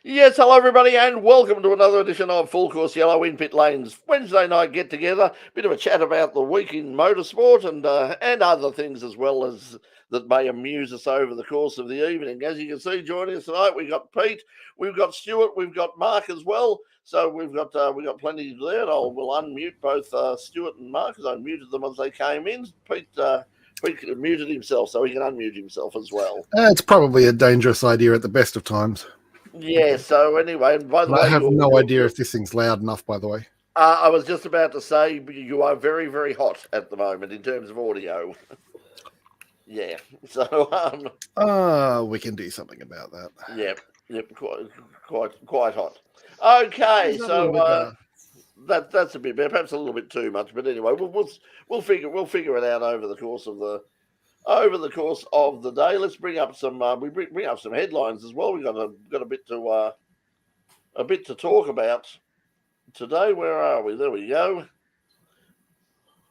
Yes, hello everybody, and welcome to another edition of Full Course Yellow in Pit Lane's Wednesday night get together. Bit of a chat about the week in motorsport and other things as well as that may amuse us over the course of the evening. As you can see, joining us tonight, we've got Pete, we've got Stuart, we've got Mark as well. So we've got plenty there. We'll unmute both Stuart and Mark, because I muted them as they came in. Pete muted himself, so he can unmute himself as well. It's probably a dangerous idea at the best of times. Yeah, so anyway, and by the But I way, have no idea if this thing's loud enough, by the way. I was just about to say you are very, very hot at the moment in terms of audio. Yeah, so We can do something about that. yep, quite hot. Okay, Is that a little bit so better? that's a bit, perhaps a little bit too much, but anyway, we'll figure it out over the course of the day. Let's bring up some bring up some headlines as well. We've got a bit to talk about today. Where are we? There we go.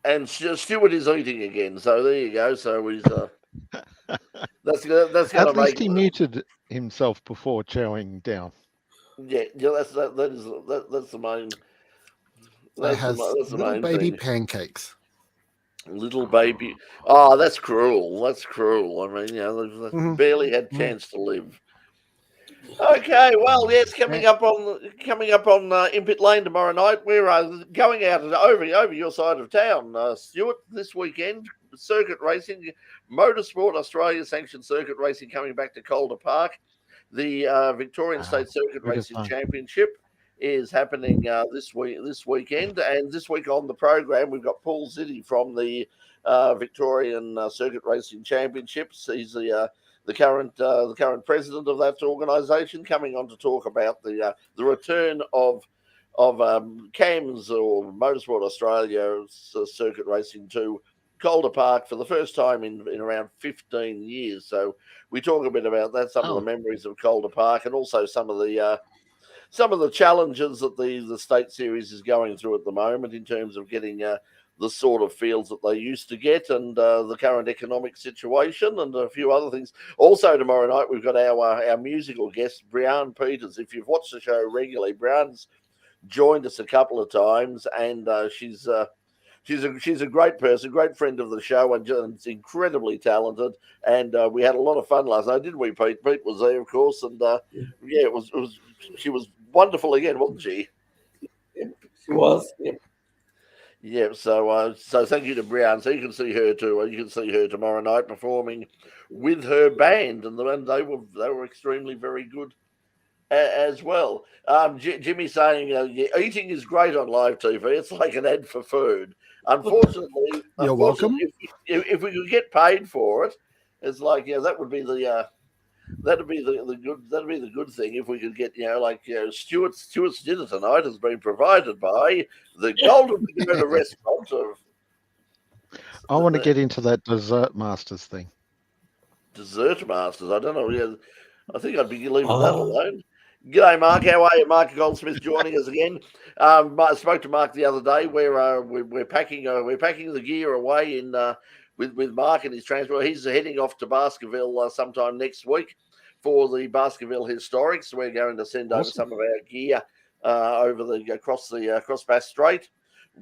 And Stuart is eating again, so there you go. So he's that's going At to least make he muted himself before chowing down. yeah. That's the main. That has That's the little main baby thing. pancakes. Little baby. Oh, that's cruel. That's cruel. I mean, they barely had chance to live. Okay, well, yes, coming up on In Pit Lane tomorrow night, we're going out over your side of town, Stuart. This weekend, circuit racing, Motorsport Australia sanctioned circuit racing coming back to Calder Park. The Victorian State Circuit Racing Championship is happening this weekend, and this week on the program we've got Paul Ziddy from the Victorian Circuit Racing Championships. He's the current president of that organisation, coming on to talk about the return of CAMS or Motorsport Australia circuit racing to Calder Park for the first time in around 15 years. So we talk a bit about that, some of the memories of Calder Park, and also some of the challenges that the state series is going through at the moment in terms of getting the sort of fields that they used to get, and the current economic situation, and a few other things. Also tomorrow night we've got our musical guest, Brianne Peters. If you've watched the show regularly, Brianne's joined us a couple of times, and she's a great person, great friend of the show, and just incredibly talented. And we had a lot of fun last night, didn't we, Pete? Pete was there, of course, and yeah, it was she was wonderful again, wasn't she? She was. Yep. Yeah, so thank you to Brown. So you can see her too. You can see her tomorrow night performing with her band, and they were extremely very good as well. Jimmy saying eating is great on live TV. It's like an ad for food. Unfortunately, welcome. If we could get paid for it, it's like that would be the that'd be the good thing if we could get Stuart's dinner tonight has been provided by the Golden Pagoda Restaurant of. I want to get into that Dessert Masters thing. Dessert Masters. I don't know. Yeah, I think I'd be leaving that alone. G'day, Mark. How are you? Mark Goldsmith joining us again. I spoke to Mark the other day. We're packing the gear away in with Mark and his transport. He's heading off to Baskerville sometime next week for the Baskerville Historics. We're going to send over some of our gear across Bass Strait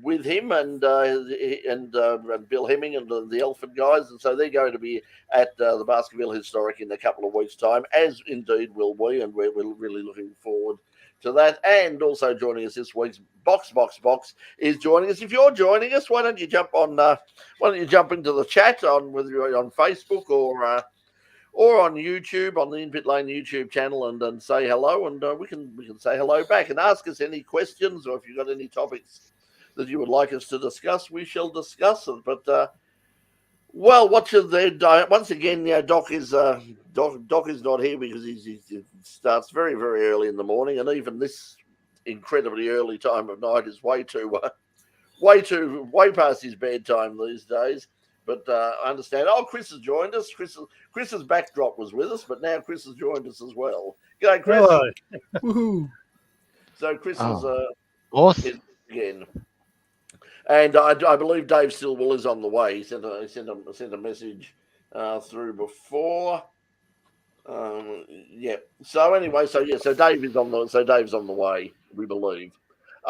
with him and Bill Hemming and the Elephant guys, and so they're going to be at the Baskerville Historic in a couple of weeks' time, as indeed will we, and we're really looking forward to that. And also joining us this week's Box is joining us. If you're joining us, why don't you jump into the chat on Facebook or on YouTube, on the In Pit Lane YouTube channel, and say hello, and we can say hello back and ask us any questions, or if you've got any topics that you would like us to discuss, we shall discuss it. But once again, Doc is not here because he starts very, very early in the morning, and even this incredibly early time of night is way past his bedtime these days. But I understand. Oh, Chris has joined us. Chris's backdrop was with us, but now Chris has joined us as well. G'day, Chris. Hello. Woohoo. So Chris is awesome again. And I believe Dave Stillwell is on the way. He sent a message through before. Yeah. So anyway, so Dave's on the way, we believe.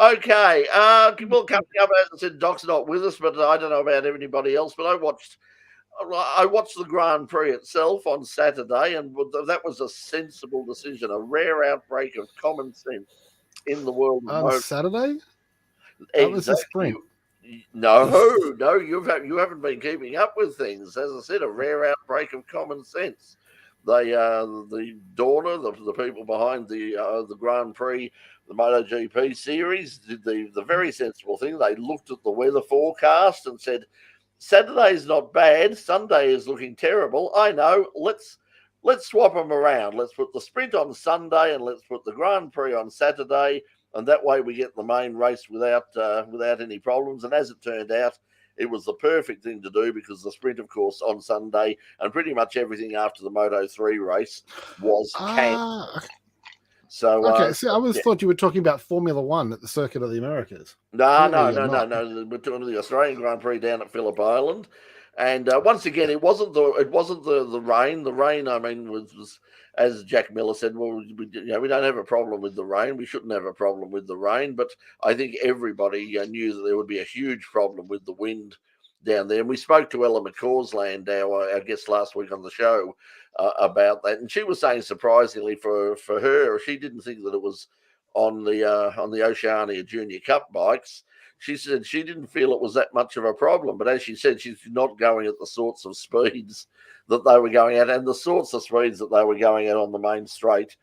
Okay. Well, coming up, as I said, Doc's not with us, but I don't know about anybody else. But I watched the Grand Prix itself on Saturday, and that was a sensible decision, a rare outbreak of common sense in the world of On motor. Saturday? That was a sprint. No, you haven't been keeping up with things. As I said, a rare outbreak of common sense. The Dorna, the people behind the Grand Prix, the MotoGP series, did the very sensible thing. They looked at the weather forecast and said, Saturday's not bad. Sunday is looking terrible. I know. Let's swap them around. Let's put the sprint on Sunday and let's put the Grand Prix on Saturday, and that way we get the main race without any problems. And as it turned out, it was the perfect thing to do, because the sprint, of course, on Sunday and pretty much everything after the Moto3 race was cancelled. So okay, I thought you were talking about Formula One at the Circuit of the Americas. No. We're doing the Australian Grand Prix down at Phillip Island, and once again, it wasn't the rain. The rain, I mean, was as Jack Miller said. Well, we don't have a problem with the rain. We shouldn't have a problem with the rain, but I think everybody knew that there would be a huge problem with the wind down there. And we spoke to Ella McCausland, our guest last week on the show, about that, and she was saying, surprisingly for her, she didn't think that it was on the Oceania Junior Cup bikes. She said she didn't feel it was that much of a problem, but as she said, she's not going at the sorts of speeds that they were going at, and the sorts of speeds that they were going at on the main straight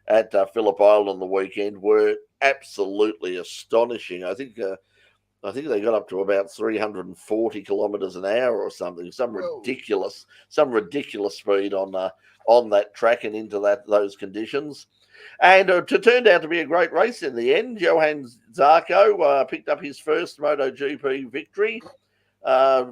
at Phillip Island on the weekend were absolutely astonishing. I think they got up to about 340 kilometres an hour or something, some ridiculous speed on that track and into those conditions. And it turned out to be a great race in the end. Johann Zarco picked up his first MotoGP victory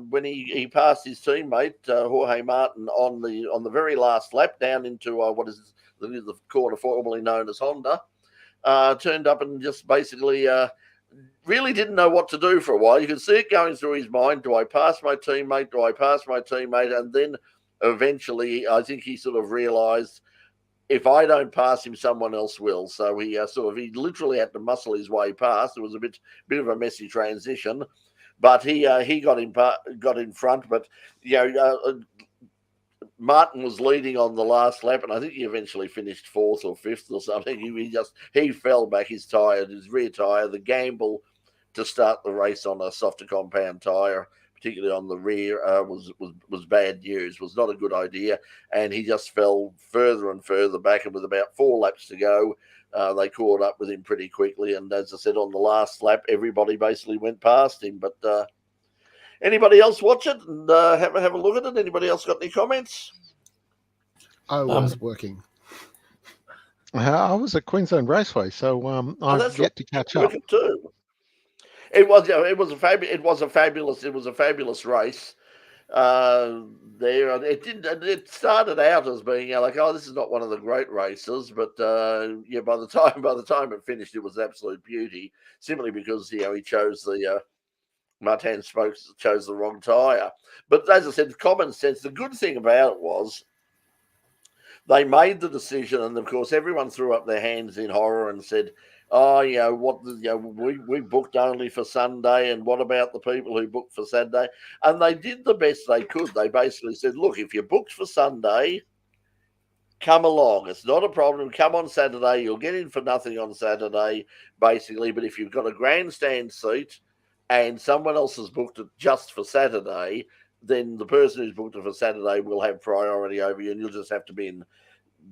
when he passed his teammate Jorge Martin on the very last lap down into what is the corner formerly known as Honda. Turned up and just basically really didn't know what to do for a while. You could see it going through his mind. Do I pass my teammate? Do I pass my teammate? And then eventually, I think he sort of realised, if I don't pass him, someone else will. So he literally had to muscle his way past. It was a bit of a messy transition, but he got in front. But Martin was leading on the last lap, and I think he eventually finished fourth or fifth or something. He fell back his rear tire. The gamble to start the race on a softer compound tire, particularly on the rear, was bad news. Was not a good idea, and he just fell further and further back. And with about 4 laps to go, they caught up with him pretty quickly. And as I said, on the last lap, everybody basically went past him. But anybody else watch it and have a look at it? Anybody else got any comments? I was working. I was at Queensland Raceway, so I've yet to catch up. Too. It was a fabulous race. It started out as being this is not one of the great races, but by the time it finished, it was absolute beauty. Simply because he chose Martin Spokes chose the wrong tire. But as I said, common sense. The good thing about it was they made the decision, and of course everyone threw up their hands in horror and said, we booked only for Sunday, and what about the people who booked for Saturday? And they did the best they could. They basically said, look, if you're booked for Sunday, come along. It's not a problem. Come on Saturday. You'll get in for nothing on Saturday, basically. But if you've got a grandstand seat and someone else has booked it just for Saturday, then the person who's booked it for Saturday will have priority over you, and you'll just have to be in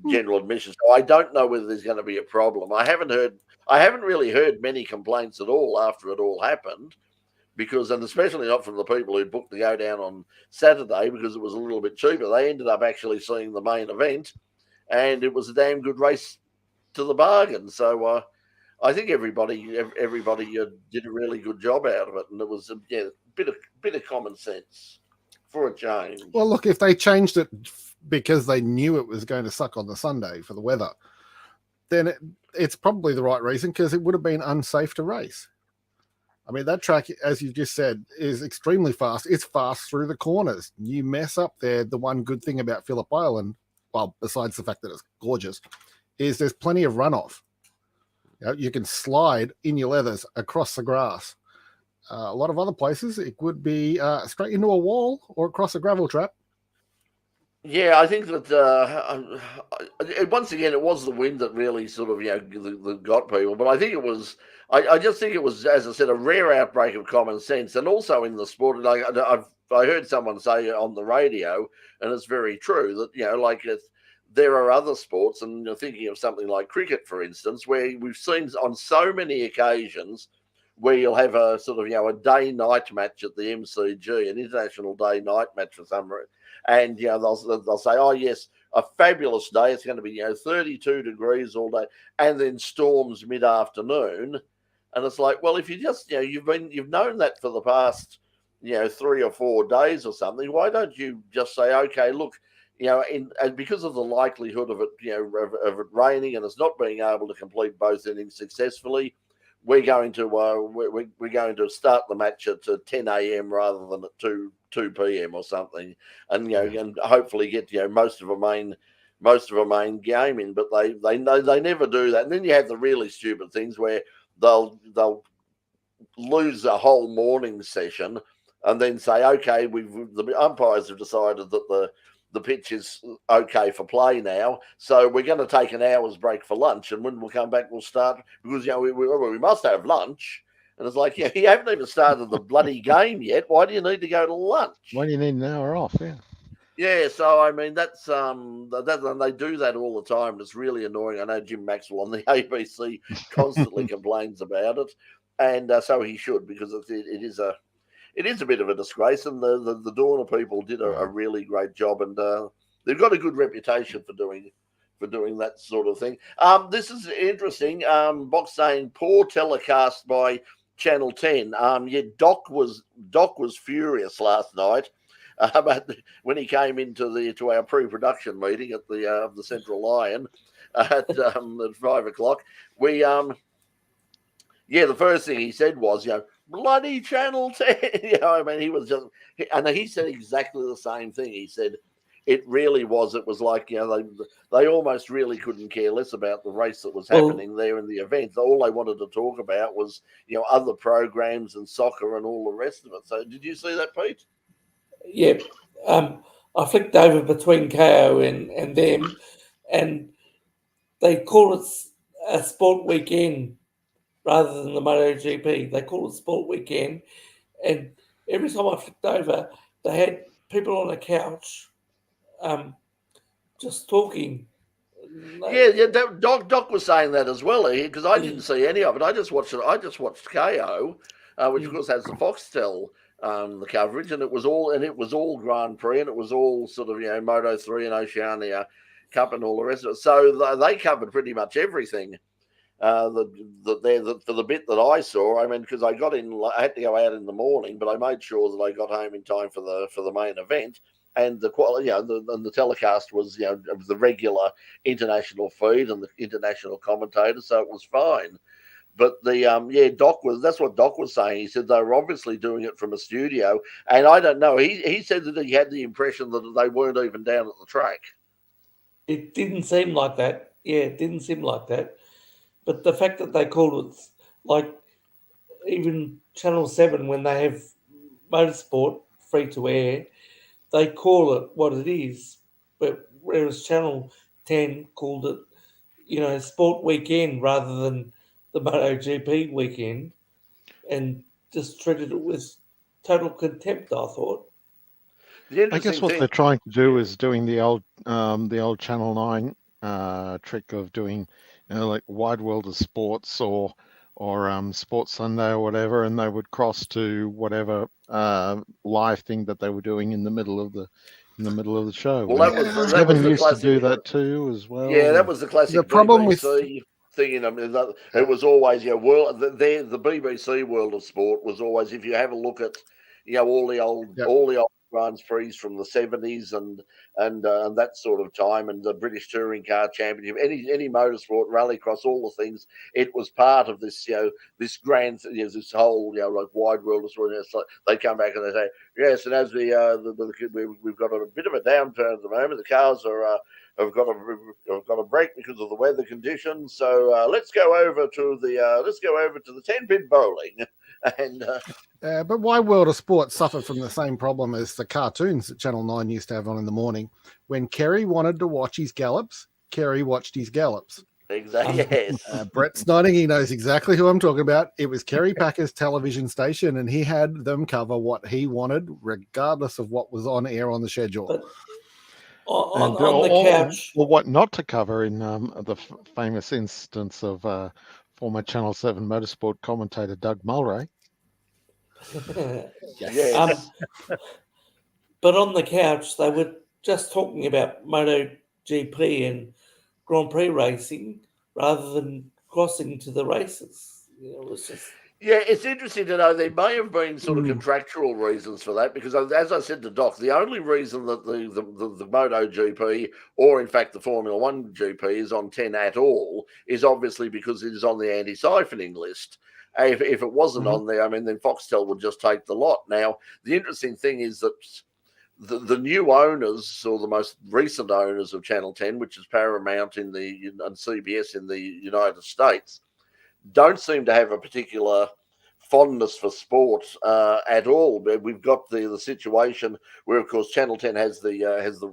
general admission. So I don't know whether there's going to be a problem. I haven't really heard many complaints at all after it all happened, and especially not from the people who booked to go down on Saturday, because it was a little bit cheaper. They ended up actually seeing the main event, and it was a damn good race to the bargain. So I think everybody did a really good job out of it, and it was a bit of common sense for a change. Well, look, if they changed it because they knew it was going to suck on the Sunday for the weather, then it's probably the right reason, because it would have been unsafe to race. I mean, that track, as you just said, is extremely fast. It's fast through the corners. You mess up there. The one good thing about Phillip Island, well, besides the fact that it's gorgeous, is there's plenty of runoff. You can slide in your leathers across the grass. A lot of other places, it would be straight into a wall or across a gravel trap. Yeah, I think that once again it was the wind that really sort of that got people. But I think it was, I just think it was, as I said, a rare outbreak of common sense, and also in the sport. And I heard someone say on the radio, and it's very true that there are other sports, and you're thinking of something like cricket, for instance, where we've seen on so many occasions where you'll have a sort of a day-night match at the MCG, an international day-night match for some reason. And they'll say, oh yes, a fabulous day. It's going to be 32 degrees all day, and then storms mid-afternoon. And it's like, well, if you just you've known that for the past 3 or 4 days or something, why don't you just say, okay, look, and because of the likelihood of it of it raining and it's not being able to complete both innings successfully, we're going to we're going to start the match at 10 a.m. rather than at 2 p.m. or something, and and hopefully get most of a main game in. But they never do that. And then you have the really stupid things where they'll lose a whole morning session and then say, okay, the umpires have decided that the pitch is okay for play now, so we're going to take an hour's break for lunch, and when we'll come back, we'll start because we must have lunch. And it's like, you haven't even started the bloody game yet. Why do you need to go to lunch? Why do you need an hour off? Yeah. Yeah, so I mean that's that they do that all the time. It's really annoying. I know Jim Maxwell on the ABC constantly complains about it, and so he should, because it is a bit of a disgrace. And the Dorna people did a really great job, and they've got a good reputation for doing that sort of thing. This is interesting. Box saying poor telecast by Channel 10. Doc was furious last night when he came to our pre-production meeting at the Central Lion at 5 o'clock. We the first thing he said was bloody Channel 10. I mean, he was just, and he said exactly the same thing. He said it really was. It was like they almost really couldn't care less about the race that was happening there in the event. All they wanted to talk about was other programs and soccer and all the rest of it. So did you see that, Pete? Yeah, I flicked over between KO and them, and they call it a sport weekend rather than the MotoGP. They call it sport weekend, and every time I flicked over, they had people on a couch, just talking. Yeah. Doc was saying that as well, because I didn't see any of it. I just watched it. I just watched KO, which of course has the Foxtel the coverage, and it was all Grand Prix, and it was all sort of Moto 3 and Oceania Cup and all the rest of it. So they covered pretty much everything. For the bit that I saw, I mean, because I had to go out in the morning, but I made sure that I got home in time for the main event, and the quality, the telecast was the regular international feed and the international commentators, so it was fine. But that's what Doc was saying. He said they were obviously doing it from a studio, and I don't know. He said that he had the impression that they weren't even down at the track. It didn't seem like that. Yeah, it didn't seem like that. But the fact that they called it, like even Channel 7, when they have motorsport free to air, they call it what it is. But whereas Channel 10 called it, sport weekend rather than the MotoGP weekend, and just treated it with total contempt, I thought. I guess what they're trying to do is doing the old Channel 9 trick of doing like Wide World of Sports or Sports Sunday or whatever, and they would cross to whatever live thing that they were doing in the middle of the show. Well, that was used classic, to do that too as well. Yeah, that was the classic. The problem BBC thing. It was always the BBC World of Sport was always, if you have a look at all the old Grand Prix from the 70s and that sort of time, and the British Touring Car Championship, any motorsport, rallycross, all the things, it was part of this this grand this whole like wide world of sport. It's like they come back and they say yes, and as we've got a bit of a downturn at the moment, the cars have got a break because of the weather conditions. So let's go over to the 10-pin bowling. And but why World of Sport suffered from the same problem as the cartoons that Channel 9 used to have on in the morning? When Kerry wanted to watch his gallops, Kerry watched his gallops. Exactly. Yes. Brett Snoding, he knows exactly who I'm talking about. It was Kerry Packer's television station, and he had them cover what he wanted, regardless of what was on air on the schedule. But on the couch, or what not to cover in the famous instance of former Channel 7 motorsport commentator Doug Mulray. Yes. But on the couch, they were just talking about MotoGP and Grand Prix racing rather than crossing to the races. It was just... Yeah, it's interesting to know there may have been sort of contractual reasons for that, because as I said to Doc, the only reason that the MotoGP, or in fact the Formula One GP, is on 10 at all is obviously because it is on the anti-siphoning list. If it wasn't on there, I mean, then Foxtel would just take the lot. Now, the interesting thing is that the new owners, or the most recent owners of Channel 10, which is Paramount and CBS in the United States, don't seem to have a particular fondness for sport at all. We've got the situation where, of course, Channel 10 has the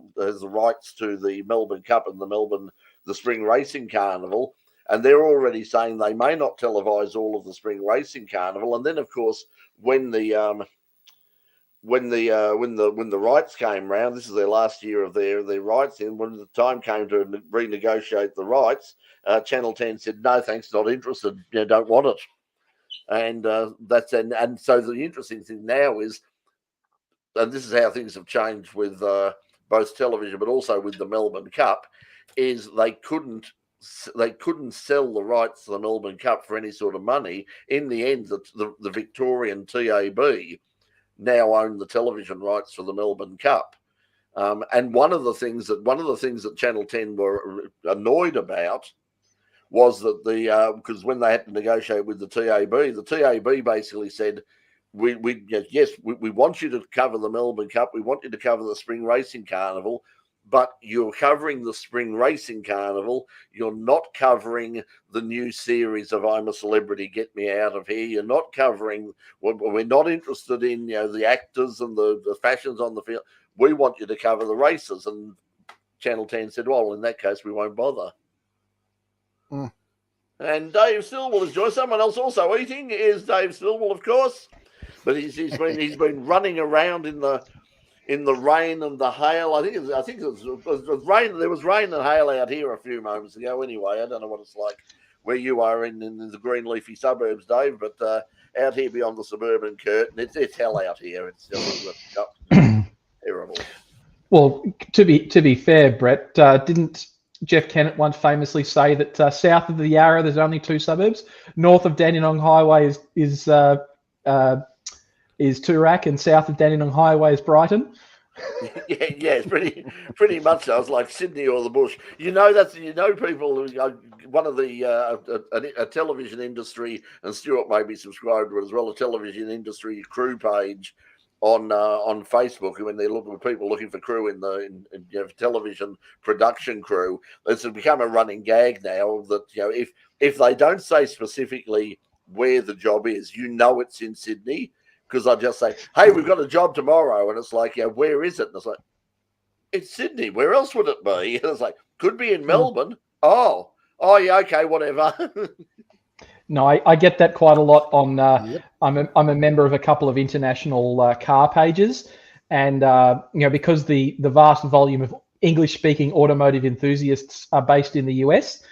rights to the Melbourne Cup and the Spring Racing Carnival, and they're already saying they may not televise all of the Spring Racing Carnival. And then, of course, when the rights came round, this is their last year of their rights. And when the time came to renegotiate the rights, Channel 10 said, "No, thanks, not interested. Don't want it." And so the interesting thing now is, and this is how things have changed with both television, but also with the Melbourne Cup, is they couldn't sell the rights to the Melbourne Cup for any sort of money. In the end, the Victorian TAB now own the television rights for the Melbourne Cup. And one of the things that Channel 10 were annoyed about was that because when they had to negotiate with the TAB basically said, we want you to cover the Melbourne Cup, we want you to cover the Spring Racing Carnival, but you're covering the Spring Racing Carnival. You're not covering the new series of I'm a Celebrity, Get Me Out of Here. You're not covering, we're not interested in the actors and the fashions on the field. We want you to cover the races. And Channel 10 said, well, in that case, we won't bother. And Dave Stillwell is joined. Someone else also eating is Dave Stillwell, of course. But he's been running around in the rain and the hail. I think it was rain. There was rain and hail out here a few moments ago. Anyway, I don't know what it's like where you are in the green leafy suburbs, Dave. But out here beyond the suburban curtain, it's hell out here. It's terrible. Well, to be fair, Brett, didn't Jeff Kennett once famously say that south of the Yarra there's only two suburbs? North of Dandenong Highway is Toorak, and south of Dandenong Highway is Brighton. Yeah, it's pretty much so. It's like Sydney or the bush. People. One of the a television industry, and Stuart may be subscribed to it as well. A television industry crew page on Facebook, when they look at people looking for crew in television production crew. It's become a running gag now that if they don't say specifically where the job is, it's in Sydney. Because I just say, hey, we've got a job tomorrow. And it's like, where is it? And it's like, it's Sydney. Where else would it be? And it's like, could be in Melbourne. Oh, yeah, okay, whatever. No, I get that quite a lot on, I'm a member of a couple of international car pages. And, because the vast volume of English-speaking automotive enthusiasts are based in the US,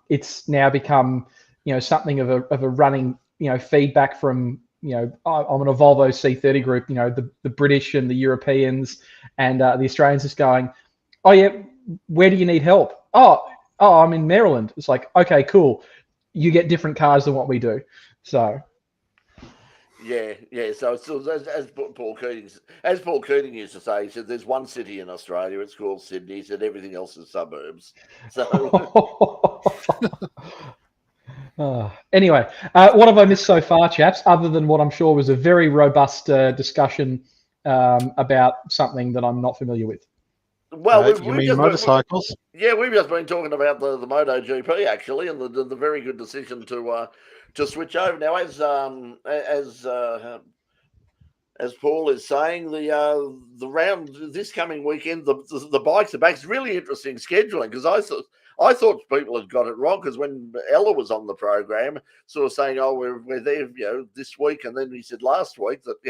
it's now become, something of a running, feedback from, I'm in a Volvo C30 group, the British and the Europeans and the Australians just going, oh, yeah, where do you need help? Oh, I'm in Maryland. It's like, okay, cool. You get different cars than what we do. So. Yeah. So as Paul Keating used to say, he said, there's one city in Australia, it's called Sydney. He said everything else is suburbs. So. Anyway, what have I missed so far, chaps, other than what I'm sure was a very robust discussion about something that I'm not familiar with? Well, you mean motorcycles? We've just been talking about the MotoGP actually, and the very good decision to switch over. Now, as Paul is saying, the round this coming weekend, the bikes are back. It's really interesting scheduling because I thought people had got it wrong because when Ella was on the program, sort of saying, "Oh, we're there, this week," and then he said last week that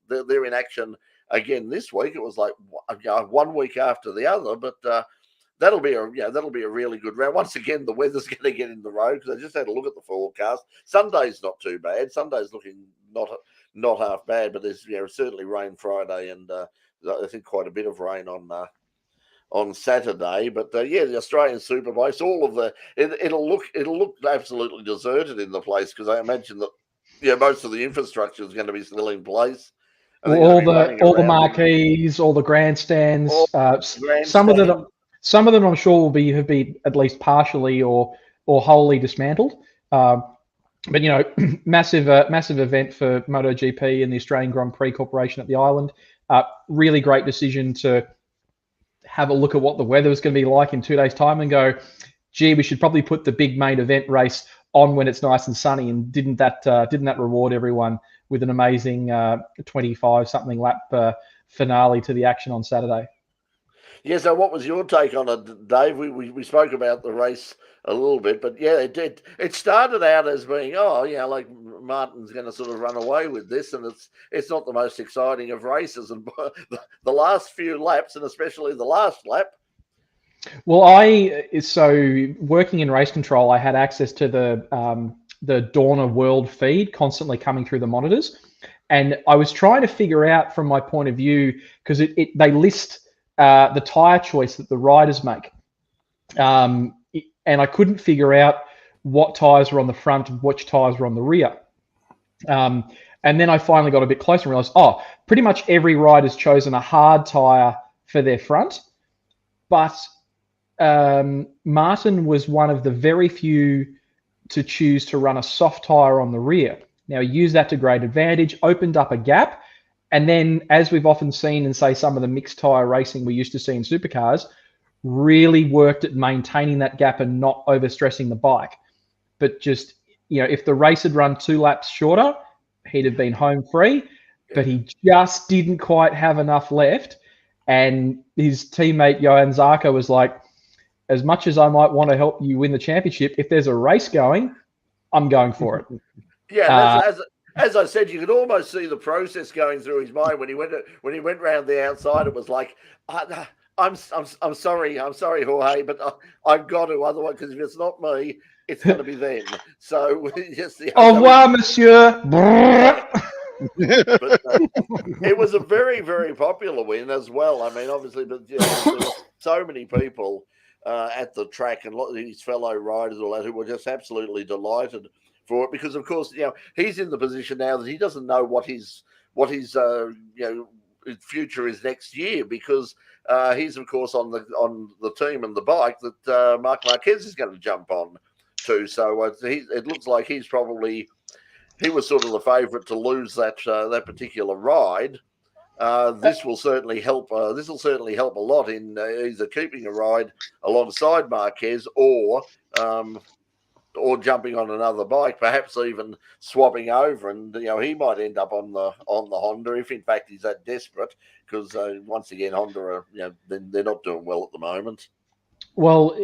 they're in action again this week. It was like 1 week after the other, but that'll be a really good round. Once again, the weather's going to get in the road because I just had a look at the forecast. Sunday's not too bad. Sunday's looking not half bad, but there's certainly rain Friday and I think quite a bit of rain on Saturday. But the Australian Superbikes, all of it'll look absolutely deserted in the place because I imagine that most of the infrastructure is going to be still in place. All the marquees, all the grandstands. Some of them I'm sure have been at least partially or wholly dismantled. But massive event for MotoGP and the Australian Grand Prix Corporation at the island. Really great decision to have a look at what the weather was going to be like in 2 days' time and go, gee, we should probably put the big main event race on when it's nice and sunny. And didn't that reward everyone with an amazing 25-something lap finale to the action on Saturday? Yeah, so what was your take on it, Dave? We spoke about the race a little bit, but it started out as being, like Martin's going to sort of run away with this, and it's not the most exciting of races. And the last few laps, and especially the last lap. Well, so working in race control, I had access to the Dorna World feed constantly coming through the monitors, and I was trying to figure out from my point of view because they list the tyre choice that the riders make. And I couldn't figure out what tyres were on the front and which tyres were on the rear. And then I finally got a bit closer and realised, pretty much every rider's chosen a hard tyre for their front. But Martin was one of the very few to choose to run a soft tyre on the rear. Now, he used that to great advantage, opened up a gap, and then, as we've often seen in, say, some of the mixed tyre racing we used to see in supercars, really worked at maintaining that gap and not overstressing the bike. But just, if the race had run 2 laps shorter, he'd have been home free, but he just didn't quite have enough left. And his teammate, Johan Zarco, was like, as much as I might want to help you win the championship, if there's a race going, I'm going for it. Yeah, as I said, you could almost see the process going through his mind when he went round the outside. It was like, I'm sorry, Jorge, but I've got to, otherwise, because if it's not me, it's going to be them. So just au revoir, monsieur. But it was a very, very popular win as well. I mean, obviously, but there were so many people at the track and a lot of his fellow riders, all that, who were just absolutely delighted for it because, of course, he's in the position now that he doesn't know what his future is next year because he's, of course, on the team and the bike that Marc Marquez is going to jump on to. So it looks like he was sort of the favourite to lose that particular ride. This will certainly help. This will certainly help a lot in either keeping a ride alongside Marquez or jumping on another bike, perhaps even swapping over, and he might end up on the Honda if in fact he's that desperate. Because once again, Honda are they're not doing well at the moment. Well,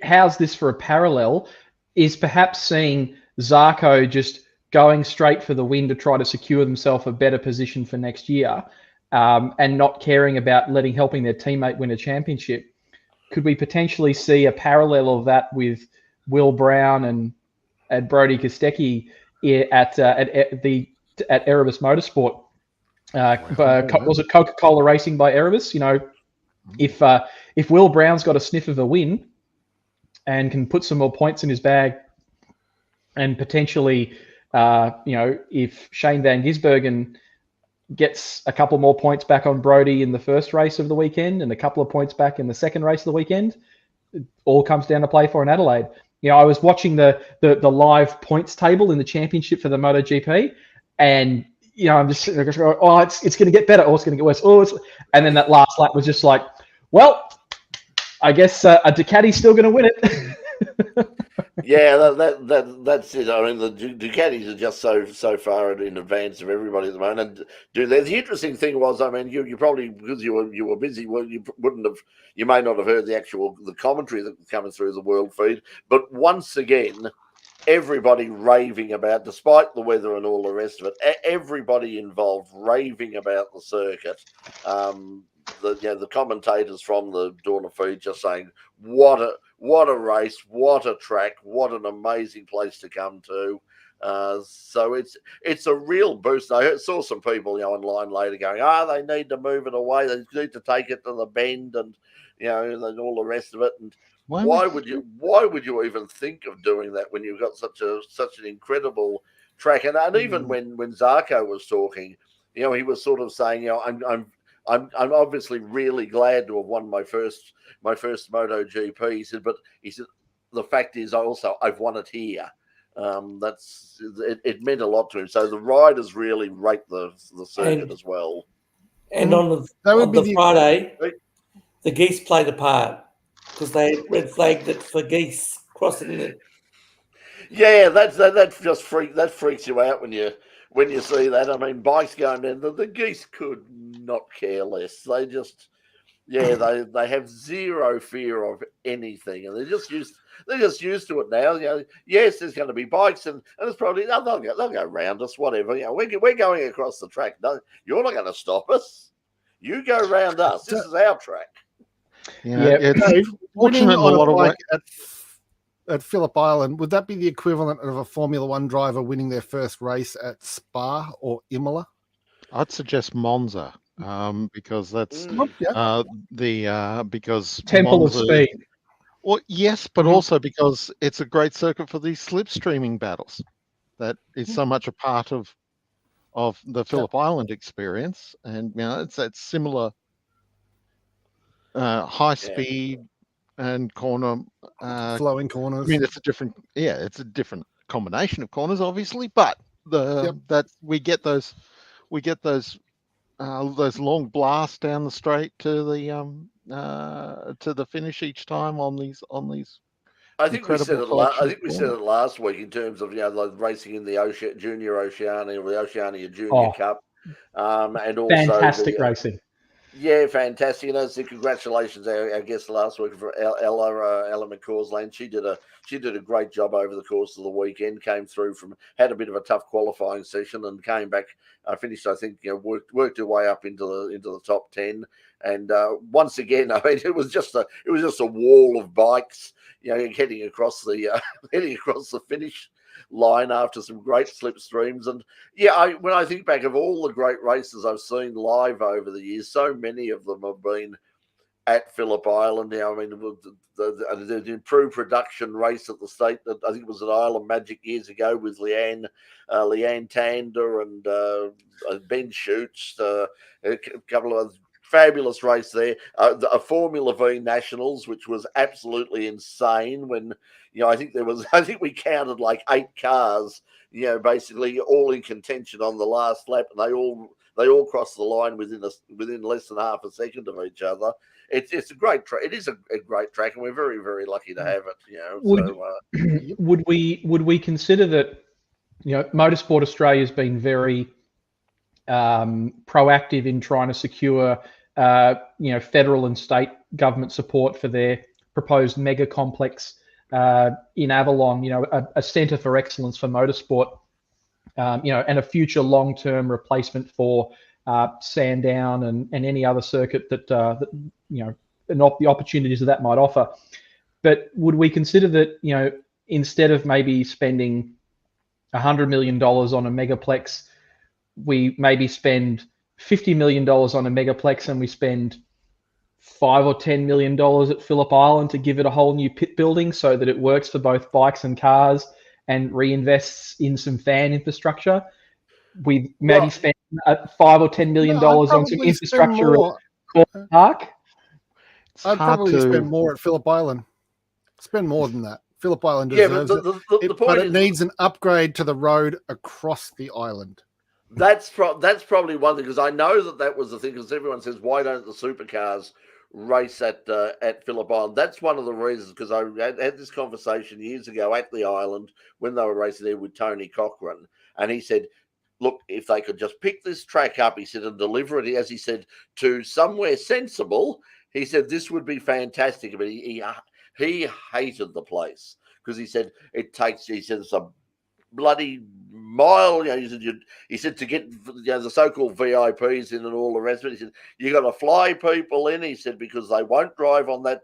how's this for a parallel? Is perhaps seeing Zarco just going straight for the win to try to secure themselves a better position for next year, and not caring about helping their teammate win a championship. Could we potentially see a parallel of that with Will Brown and Brody Kostecki at Erebus Motorsport? Was it Coca-Cola Racing by Erebus? If Will Brown's got a sniff of a win and can put some more points in his bag, and potentially, if Shane Van Gisbergen gets a couple more points back on Brody in the first race of the weekend and a couple of points back in the second race of the weekend, it all comes down to play for in Adelaide. I was watching the live points table in the championship for the MotoGP, and I'm just sitting there going, it's going to get better, or it's going to get worse. And then that last lap was just like, Well, I guess a Ducati's still going to win it. Yeah, that's it. I mean, the Ducatis are just so far in advance of everybody at the moment. And the interesting thing was, I mean, you probably, because you were busy, well, you may not have heard the commentary that was coming through the world feed. But once again, everybody raving about, despite the weather and all the rest of it, everybody involved raving about the circuit. The commentators from the Dorna feed just saying, what a race, what a track, what an amazing place to come to. So it's a real boost. I saw some people online later going, they need to move it away, they need to take it to the bend, and and all the rest of it. And why would you even think of doing that when you've got such an incredible track? And even when Zarco was talking, he was sort of saying, I'm obviously really glad to have won my first MotoGP. He said, but the fact is I've won it here. It meant a lot to him. So the riders really rate the circuit as well. And on the Friday, the geese played a part because they red flagged it for geese crossing it. Yeah, that freaks you out when you see that. I mean, bikes going down, the geese could not care less. They just, they have zero fear of anything, and they're just used to it now. Yes, there's going to be bikes, and it's probably they'll go around us, whatever. We're going across the track. No, you're not going to stop us. You go around us. This is our track. It's fortunate a lot of way at Phillip Island. Would that be the equivalent of a Formula One driver winning their first race at Spa or Imola? I'd suggest Monza, because that's because Temple Monza, of Speed. Well, yes, but also because it's a great circuit for these slipstreaming battles. That is so much a part of the Phillip Island experience, and it's that similar high speed and corner flowing corners. I mean, it's a different combination of corners, obviously, but that we get those long blasts down the straight to the finish each time on these. I think we said it last week in terms of like racing in the Junior Oceania or the Oceania Junior Cup, and also fantastic racing. Yeah, fantastic. So congratulations, our guest last week for Ella McCausland. She did a great job over the course of the weekend. Came through had a bit of a tough qualifying session and came back. Finished, I think, worked her way up into the top 10. And once again, I mean, it was just a wall of bikes, heading across the finish line after some great slipstreams. And when I think back of all the great races I've seen live over the years, so many of them have been at Phillip Island. I mean, the improved production race at the state, that I think it was at Isle of Magic years ago with Leanne Tander and Ben Schutz, a couple of fabulous race there. A Formula V Nationals, which was absolutely insane. When I think we counted like 8 cars, basically all in contention on the last lap, and they all crossed the line within less than half a second of each other. It's a great track. It is a great track, and we're very, very lucky to have it. Would we consider that? Motorsport Australia has been very proactive in trying to secure federal and state government support for their proposed mega complex in Avalon, a centre for excellence for motorsport, and a future long-term replacement for Sandown and any other circuit that the opportunities that might offer. But would we consider that, instead of maybe spending $100 million on a megaplex, we maybe spend $50 million on a megaplex, and we spend $5 or $10 million at Phillip Island to give it a whole new pit building so that it works for both bikes and cars, and reinvests in some fan infrastructure? We maybe spend $5 or $10 million on some infrastructure at Calder Park. I'd probably spend more at Phillip Island. Spend more than that. Phillip Island deserves but it needs an upgrade to the road across the island. That's probably one thing, because I know that was the thing, because everyone says, why don't the supercars race at Phillip Island. That's one of the reasons, because I had this conversation years ago at the island when they were racing there with Tony Cochran, and he said, look, if they could just pick this track up, he said, and deliver it, as he said, to somewhere sensible, he said this would be fantastic. But he hated the place because he said it's a bloody mile. He said to get the so-called VIPs in and all the rest of it. He said you got to fly people in. He said because they won't drive on that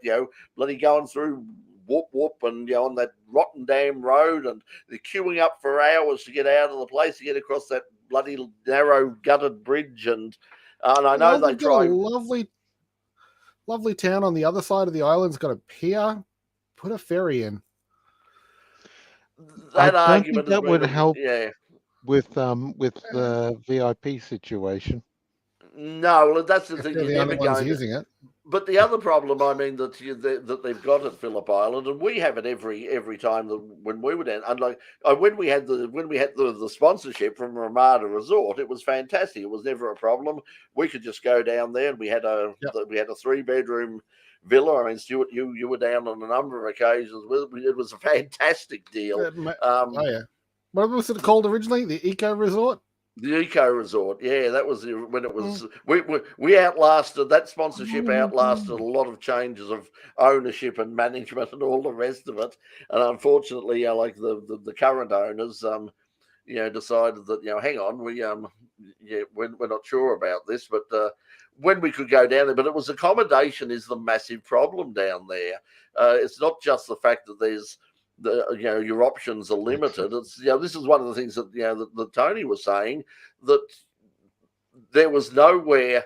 bloody going through whoop and on that rotten damn road, and they're queuing up for hours to get out of the place to get across that bloody narrow gutted bridge. And I know they try. Lovely town on the other side of the island's got a pier. Put a ferry in. That I don't think that would help. With the VIP situation. No, that's the thing. You're never going using it. But the other problem, I mean, that they've got at Phillip Island, and we have it every time when we were down. And like when we had the sponsorship from Ramada Resort, it was fantastic. It was never a problem. We could just go down there, and we had a 3-bedroom villa. I mean, Stuart, you were down on a number of occasions. It was a fantastic deal. What was it called originally? The Eco Resort? The Eco Resort, yeah, that was when it was. We outlasted that sponsorship. Outlasted a lot of changes of ownership and management and all the rest of it. And unfortunately, like the current owners, decided that hang on, we're not sure about this, but when we could go down there, but it was accommodation is the massive problem down there. It's not just the fact that there's your options are limited. It's this is one of the things that that Tony was saying, that there was nowhere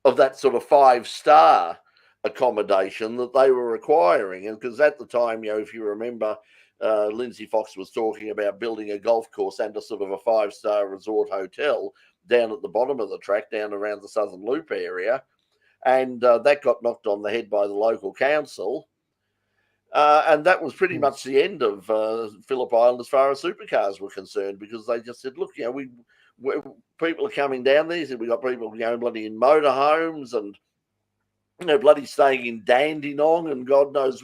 of that sort of 5-star accommodation that they were requiring. And because at the time, if you remember, Lindsay Fox was talking about building a golf course and a sort of a 5-star resort hotel down at the bottom of the track, down around the Southern Loop area, and that got knocked on the head by the local council. And that was pretty much the end of Phillip Island as far as supercars were concerned, because they just said, look, people are coming down there. So we got people bloody in motorhomes and bloody staying in Dandenong and God knows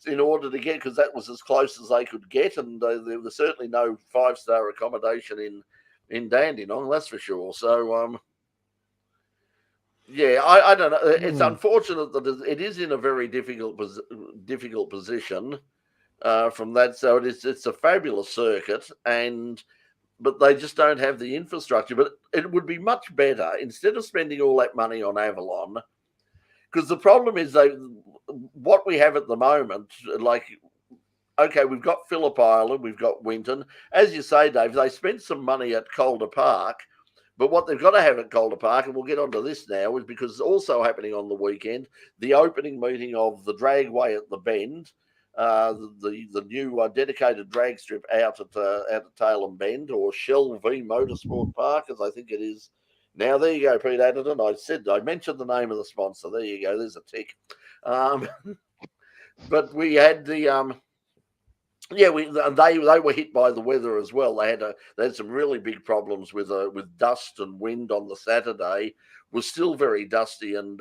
in order to get, because that was as close as they could get, and there was certainly no 5-star accommodation in Dandenong, that's for sure. So I don't know. It's unfortunate that it is in a very difficult position from that. So it's a fabulous circuit, but they just don't have the infrastructure. But it would be much better instead of spending all that money on Avalon, because the problem is what we have at the moment. Like, okay, we've got Phillip Island, we've got Winton. As you say, Dave, they spent some money at Calder Park. But what they've got to have at Calder Park, and we'll get onto this now, is because it's also happening on the weekend, the opening meeting of the Dragway at the Bend, the new dedicated drag strip out at Tailem Bend, or Shell V Motorsport Park, as I think it is now. There you go, Pete Adderton. I mentioned the name of the sponsor. There you go. There's a tick. But we had the they were hit by the weather as well. They had some really big problems with dust and wind on the Saturday. It was still very dusty and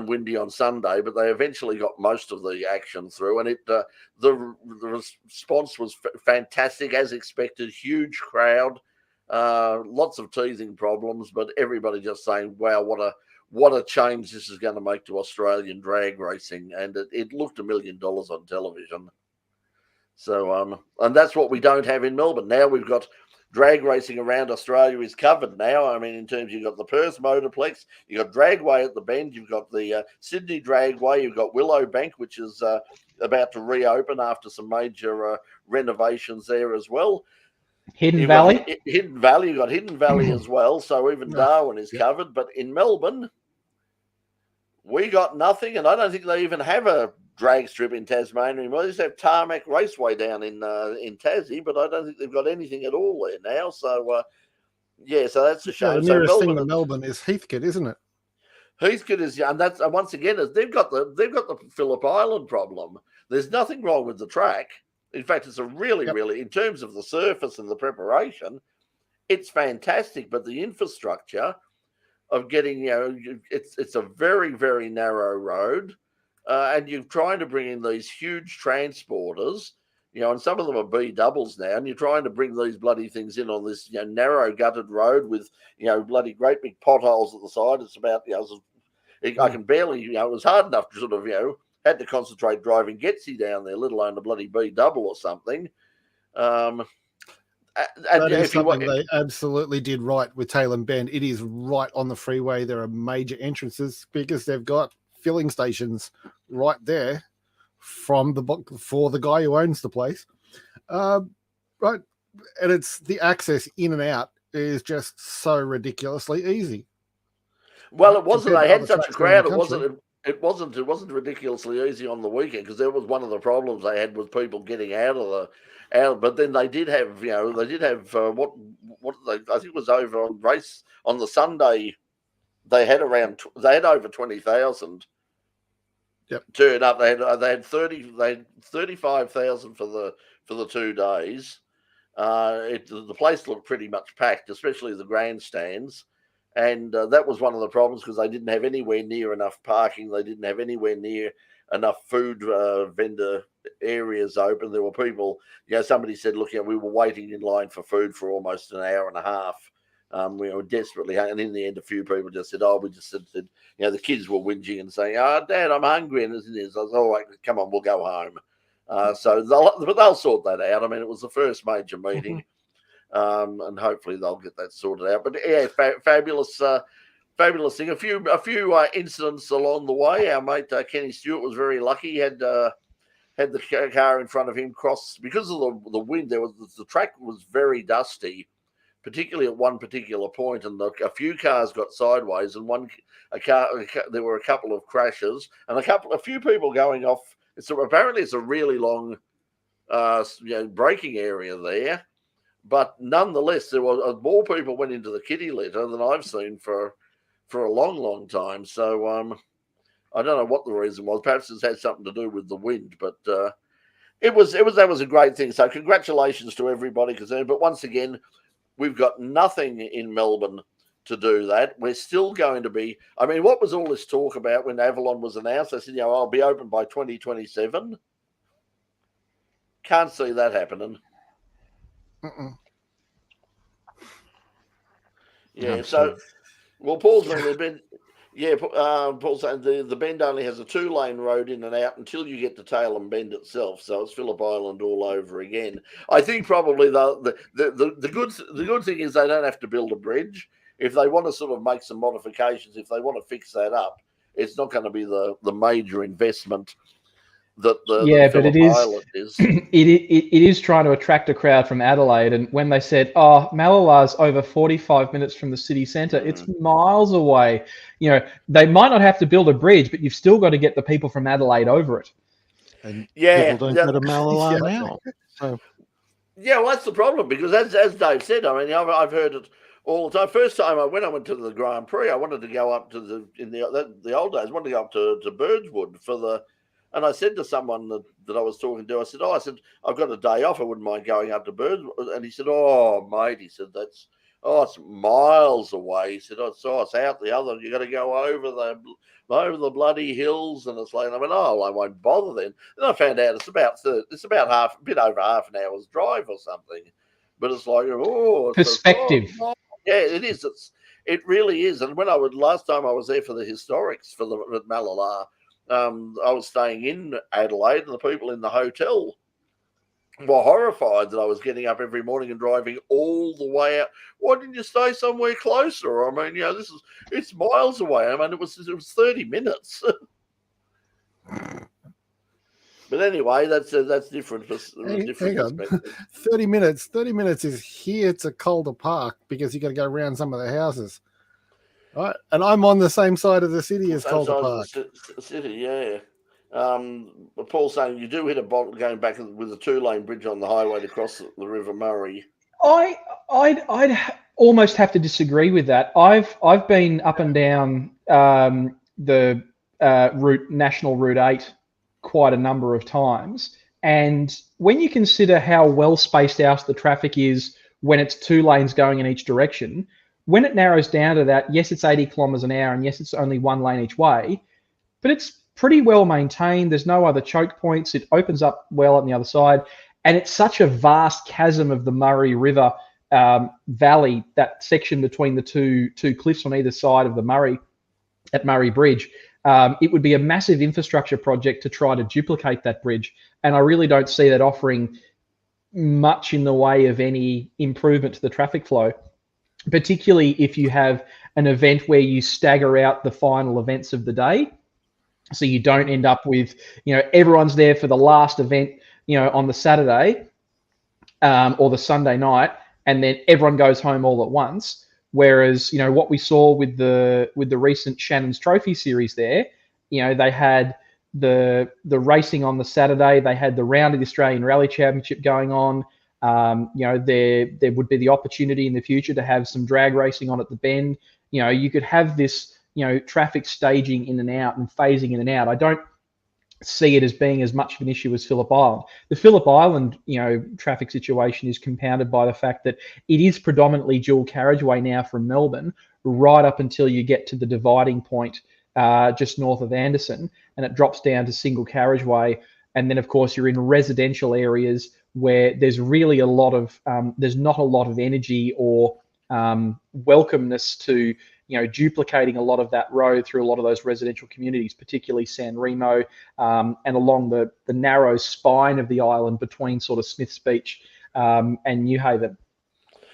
windy on Sunday, but they eventually got most of the action through, and the response was fantastic as expected. Huge crowd, lots of teething problems, but everybody just saying, "Wow, what a change this is going to make to Australian drag racing," and it looked $1 million on television. So, and that's what we don't have in Melbourne. Now we've got drag racing around Australia is covered now. I mean, in terms, you've got the Perth Motorplex, you've got Dragway at the Bend, you've got the Sydney Dragway, you've got Willowbank, which is about to reopen after some major renovations there as well. Hidden Valley? You've got Hidden Valley as well. So even Darwin is covered. But in Melbourne, we got nothing, and I don't think they even have a drag strip in Tasmania anymore. They just have Tarmac Raceway down in Tassie, but I don't think they've got anything at all there now. So so that's a shame. The nearest thing to Melbourne is Heathcote, isn't it? Heathcote is, and that's once again, they've got the Phillip Island problem. There's nothing wrong with the track. In fact, it's a really, in terms of the surface and the preparation, it's fantastic. But the infrastructure, of getting, it's a very, very narrow road, and you're trying to bring in these huge transporters, and some of them are B doubles now, and you're trying to bring these bloody things in on this, narrow gutted road with, bloody great big potholes at the side. It's about, I can barely, it was hard enough to sort of, had to concentrate driving Getsy down there, let alone a bloody B double or something. That is something they absolutely did right with Tailem Bend. It is right on the freeway. There are major entrances because they've got filling stations right there for the guy who owns the place. Right, and it's the access in and out is just so ridiculously easy. Well, it wasn't. They had such a crowd. It wasn't ridiculously easy on the weekend because there was one of the problems they had with people getting out of the. But then they did have, I think it was over on race on the Sunday. They had over 20,000. Yep. Turn up. They had 35,000 for the 2 days. The place looked pretty much packed, especially the grandstands. And that was one of the problems because they didn't have anywhere near enough parking. They didn't have anywhere near enough food vendor areas open. There were people, somebody said, look, we were waiting in line for food for almost an hour and a half. We were desperately, and in the end, a few people just said, we just said, the kids were whinging and saying, Dad, I'm hungry. And I was, all right, come on, we'll go home. So they'll sort that out. I mean, it was the first major meeting. And hopefully they'll get that sorted out. But yeah, fabulous thing. A few incidents along the way. Our mate Kenny Stewart was very lucky. He had the car in front of him cross because of the wind. The track was very dusty, particularly at one particular point, and a few cars got sideways, and there were a couple of crashes, and a few people going off. Apparently it's a really long braking area there. But nonetheless, there were more people went into the kiddie litter than I've seen for a long, long time. So I don't know what the reason was. Perhaps it's had something to do with the wind. But that was a great thing. So congratulations to everybody concerned. But once again, we've got nothing in Melbourne to do that. We're still going to be. I mean, what was all this talk about when Avalon was announced? I said, I'll be open by 2027. Can't see that happening. Yeah, so Paul's saying the bend. Yeah, Paul's saying the bend only has a 2-lane road in and out until you get to Tailem Bend itself. So it's Phillip Island all over again. I think probably the good thing is they don't have to build a bridge. If they want to sort of make some modifications, if they want to fix that up, it's not going to be the major investment that but it is. It is trying to attract a crowd from Adelaide, and when they said, Malala's over 45 minutes from the city centre, it's miles away. They might not have to build a bridge, but you've still got to get the people from Adelaide over it. And people don't go to Malala now. So. Yeah, well, that's the problem because as Dave said, I mean, I've heard it all the time. First time I went to the Grand Prix, I wanted to go up to the old days. I wanted to go up to Birdswood for the. And I said to someone that I was talking to, I said, I've got a day off. I wouldn't mind going up to Birdswood. And he said, mate, he said, it's miles away. He said, it's out the other. You got to go over the bloody hills. And it's like, I went, I won't bother then. Then I found out it's about a bit over half an hour's drive or something. But it's like, perspective. Yeah, it is. It really is. And last time I was there for the historics at Malala. I was staying in Adelaide, and the people in the hotel were horrified that I was getting up every morning and driving all the way out. Why didn't you stay somewhere closer? I mean, it's miles away. I mean, it was 30 minutes. But anyway, that's different. Hang on. 30 minutes. 30 minutes is here to Calder Park because you got to go around some of the houses. Right, and I'm on the same side of the city as Calder Park. City, yeah. Paul's saying you do hit a bottle going back with a 2-lane bridge on the highway to cross the River Murray. I'd almost have to disagree with that. I've been up and down the National Route 8 quite a number of times, and when you consider how well spaced out the traffic is when it's 2 lanes going in each direction. when it narrows down to that, yes, it's 80 kilometers an hour, and yes, it's only one lane each way, but it's pretty well maintained. There's no other choke points. It opens up well on the other side, and it's such a vast chasm of the Murray River valley, that section between the two cliffs on either side of the Murray at Murray Bridge. It would be a massive infrastructure project to try to duplicate that bridge, and I really don't see that offering much in the way of any improvement to the traffic flow, particularly if you have an event where you stagger out the final events of the day, so you don't end up with, everyone's there for the last event, on the Saturday or the Sunday night, and then everyone goes home all at once. Whereas, what we saw with the recent Shannon's Trophy series there, they had the racing on the Saturday, they had the round of the Australian Rally Championship going on. There would be the opportunity in the future to have some drag racing on at the Bend. You could have this, traffic staging in and out and phasing in and out. I don't see it as being as much of an issue as Phillip Island. The Phillip Island, traffic situation is compounded by the fact that it is predominantly dual carriageway now from Melbourne right up until you get to the dividing point just north of Anderson, and it drops down to single carriageway. And then, of course, you're in residential areas where there's really there's not a lot of energy or welcomeness to duplicating a lot of that road through a lot of those residential communities, particularly San Remo, and along the narrow spine of the island between sort of Smith's Beach and Newhaven.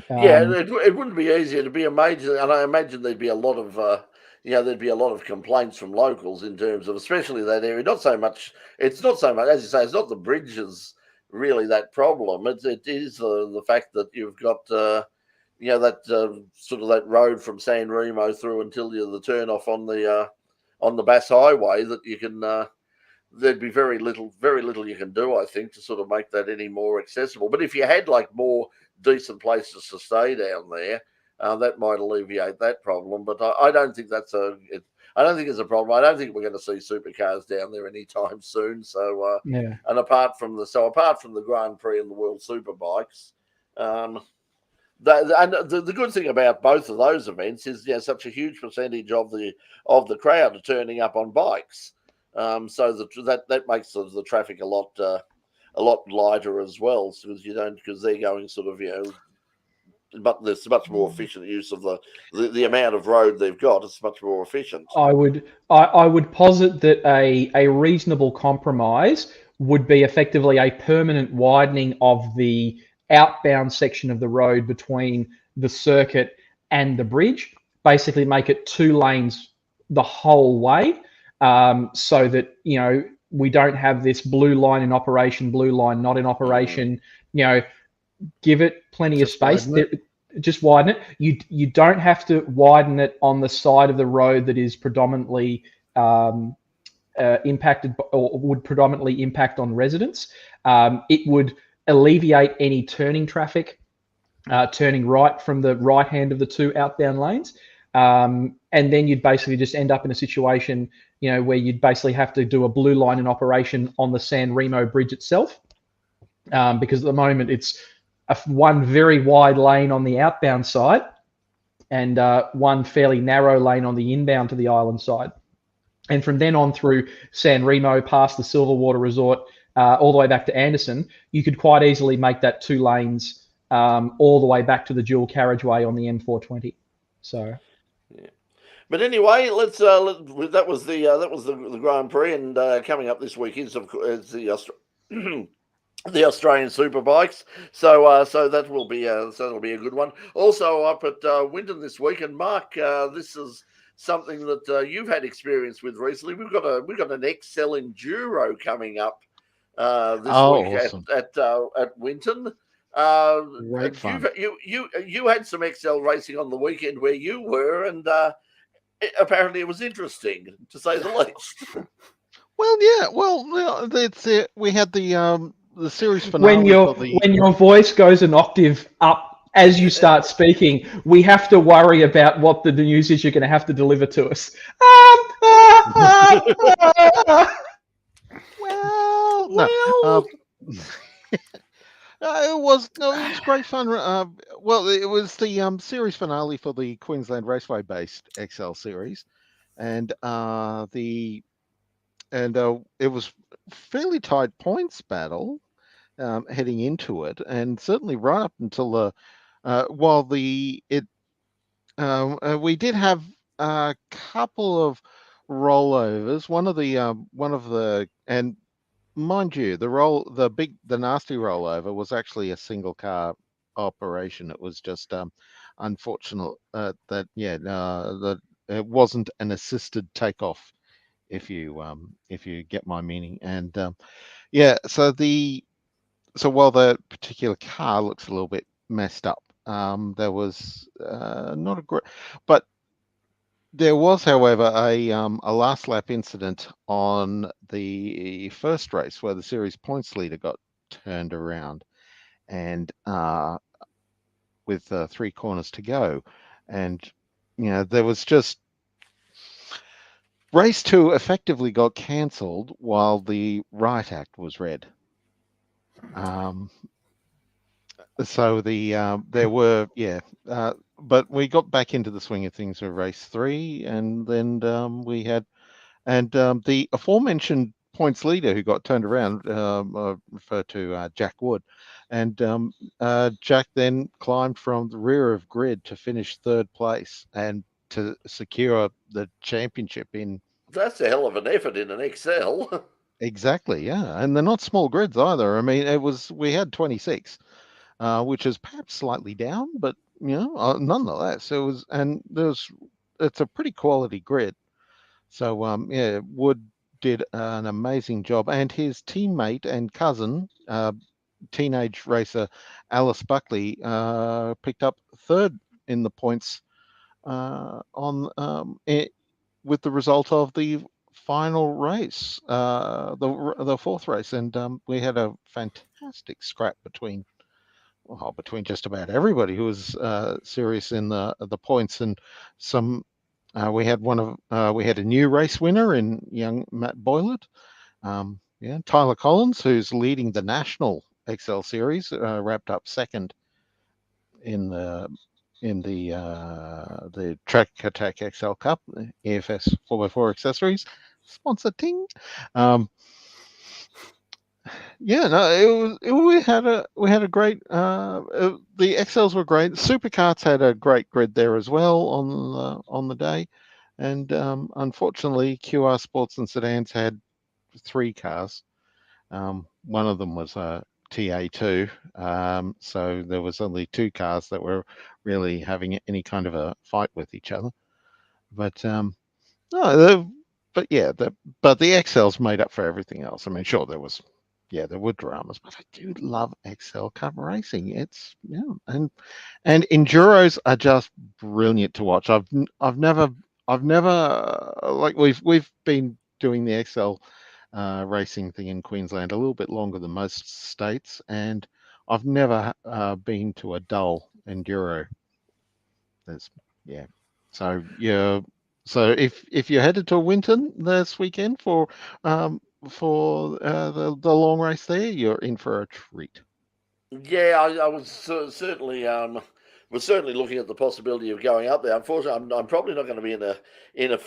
It wouldn't be easier to be a major, and I imagine there'd be a lot of complaints from locals in terms of, especially that area. It's not so much, as you say, it's not the bridges really that problem. It is the fact that you've got sort of that road from San Remo through until the turn off on the Bass Highway, that you can there'd be very little you can do, I think, to sort of make that any more accessible. But if you had like more decent places to stay down there, that might alleviate that problem. But I don't think I don't think it's a problem. I don't think we're going to see supercars down there anytime soon. So and apart from the Grand Prix and the World Superbikes, the good thing about both of those events is such a huge percentage of the crowd are turning up on bikes, so that makes the traffic a lot lighter as well, because they're going sort of but there's much more efficient use of the amount of road they've got. It's much more efficient. I would posit that a reasonable compromise would be effectively a permanent widening of the outbound section of the road between the circuit and the bridge. Basically make it 2 lanes the whole way, so that we don't have this blue line in operation, blue line not in operation. Give it plenty of space. Just widen it. You don't have to widen it on the side of the road that is predominantly impacted or would predominantly impact on residents. It would alleviate any turning traffic, turning right from the right hand of the 2 outbound lanes. And then you'd basically just end up in a situation, where you'd basically have to do a blue line in operation on the San Remo bridge itself. Because at the moment it's one very wide lane on the outbound side and one fairly narrow lane on the inbound to the island side. And from then on through San Remo, past the Silverwater Resort, all the way back to Anderson, you could quite easily make that 2 lanes all the way back to the dual carriageway on the M420. So, but anyway, let's that was the Grand Prix, and coming up this week is the Australian Superbikes. So that will be that'll be a good one. Also up at Winton this week, and Mark, this is something that you've had experience with recently. We've got an XL Enduro coming up this week awesome. at Winton. Great fun. You had some XL racing on the weekend where you were, and apparently it was interesting, to say the least. Well, yeah. Well, that's it. We had the series finale. When your voice goes an octave up as you start speaking, we have to worry about what the news is you're going to have to deliver to us. Well, no. It was great fun. well, it was the series finale for the Queensland Raceway-based XL series, and it was fairly tight points battle heading into it, and certainly right up until we did have a couple of rollovers. And mind you, the nasty rollover was actually a single car operation. It was just unfortunate that it wasn't an assisted takeoff. If you get my meaning, and so while the particular car looks a little bit messed up, there was not a great, but there was, however, a last lap incident on the first race where the series points leader got turned around, and with 3 corners to go, and there was just race 2 effectively got cancelled while the riot act was read. So there were but we got back into the swing of things for race 3, and then we had the aforementioned points leader who got turned around, referred to Jack Wood, and Jack then climbed from the rear of grid to finish 3rd place and to secure the championship in. That's a hell of an effort in an XL. Exactly, yeah, and they're not small grids either. I mean, we had 26. Which is perhaps slightly down, but nonetheless, it's a pretty quality grid. So Wood did an amazing job, and his teammate and cousin, teenage racer Alice Buckley, picked up 3rd in the points with the result of the final race, the 4th race, and we had a fantastic scrap between just about everybody who was serious in the points, and some. We had a new race winner in young Matt Boylett. Tyler Collins, who's leading the national XL series, wrapped up 2nd in the Track Attack XL Cup, EFS 4x4 accessories, sponsor ting. We had a great. The XLs were great. Supercarts had a great grid there as well on the day, and unfortunately, QR Sports and Sedans had 3 cars. One of them was a TA2, so there was only 2 cars that were really having any kind of a fight with each other. But the XLs made up for everything else. I mean, sure, there were dramas, but I do love XL Cup racing. It's and enduros are just brilliant to watch. I've never like we've been doing the XL racing thing in Queensland a little bit longer than most states, and I've never been to a dull enduro. So if you're headed to Winton this weekend for the long race there, you're in for a treat. Yeah, I was certainly looking at the possibility of going up there. Unfortunately, I'm probably not going to be in a